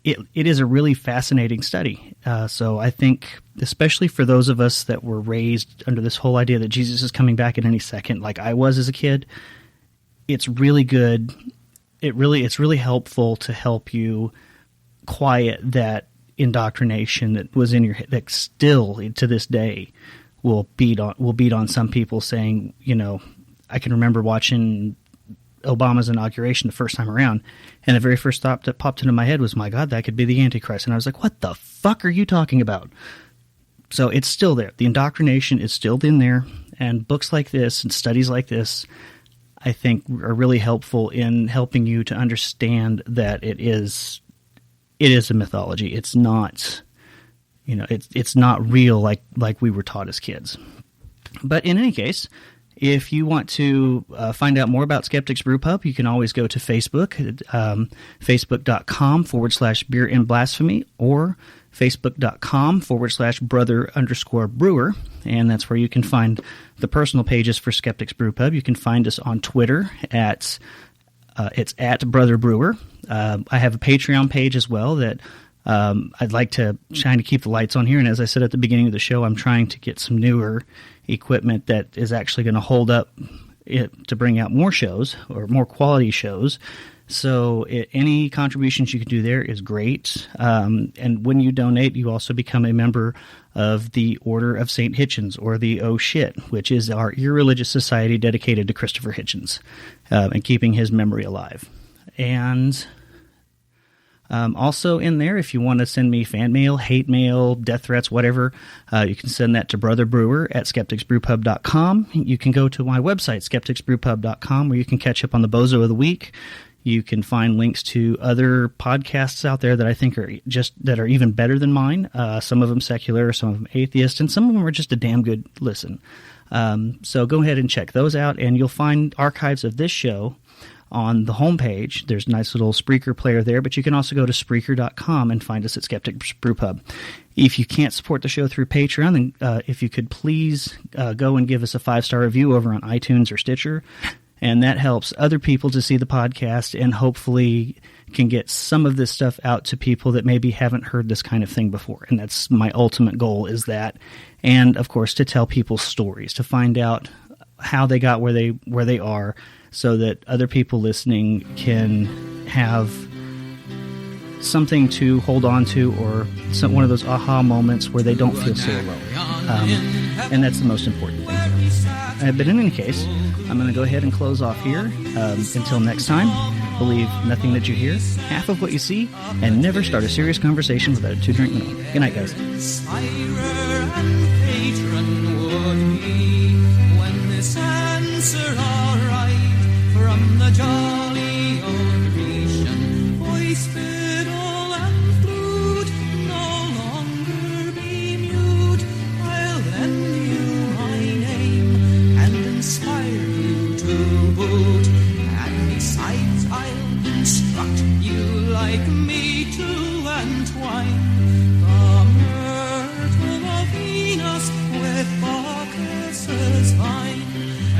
it is a really fascinating study. So I think, especially for those of us that were raised under this whole idea that Jesus is coming back at any second, like I was as a kid, it's really good. It's really helpful to help you quiet that indoctrination that was in your head, that still to this day will beat on some people, saying, I can remember watching Obama's inauguration the first time around, and the very first thought that popped into my head was, my God, that could be the Antichrist. And I was like, what the fuck are you talking about? So it's still there. The indoctrination is still in there, and books like this and studies like this, I think, are really helpful in helping you to understand that it is a mythology. It's not, it's not real like we were taught as kids. But in any case, if you want to find out more about Skeptic's Brewpub, you can always go to Facebook, facebook.com/beer and blasphemy, or facebook.com/brother_brewer. And that's where you can find the personal pages for Skeptic's Brewpub. You can find us on Twitter it's at Brother Brewer. I have a Patreon page as well that I'd like to try to keep the lights on here. And as I said at the beginning of the show, I'm trying to get some newer equipment that is actually going to hold up to bring out more shows, or more quality shows. So any contributions you can do there is great. And when you donate, you also become a member of the Order of St. Hitchens, or the Oh Shit, which is our irreligious society dedicated to Christopher Hitchens and keeping his memory alive. And also in there, if you want to send me fan mail, hate mail, death threats, whatever, you can send that to Brother Brewer at skepticsbrewpub.com. You can go to my website, skepticsbrewpub.com, where you can catch up on the Bozo of the Week. You can find links to other podcasts out there that I think are even better than mine. Some of them secular, some of them atheist, and some of them are just a damn good listen. So go ahead and check those out, and you'll find archives of this show on the homepage. There's a nice little Spreaker player there, but you can also go to Spreaker.com and find us at Skeptic's Brewpub. If you can't support the show through Patreon, then if you could please go and give us a 5-star review over on iTunes or Stitcher, and that helps other people to see the podcast and hopefully can get some of this stuff out to people that maybe haven't heard this kind of thing before. And that's my ultimate goal, is that. And, of course, to tell people stories, to find out how they got where they are, so that other people listening can have something to hold on to, or one of those aha moments where they don't feel so alone. And that's the most important thing. But in any case, I'm going to go ahead and close off here. Until next time, believe nothing that you hear, half of what you see, and never start a serious conversation without a 2-drink minimum. Good night, guys. From the jolly old Grecian voice, fiddle and flute, no longer be mute. I'll lend you my name and inspire you to boot. And besides, I'll instruct you like me to entwine the myrtle of Venus with Bacchus's vine.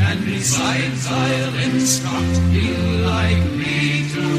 And besides, I'll instruct you like me to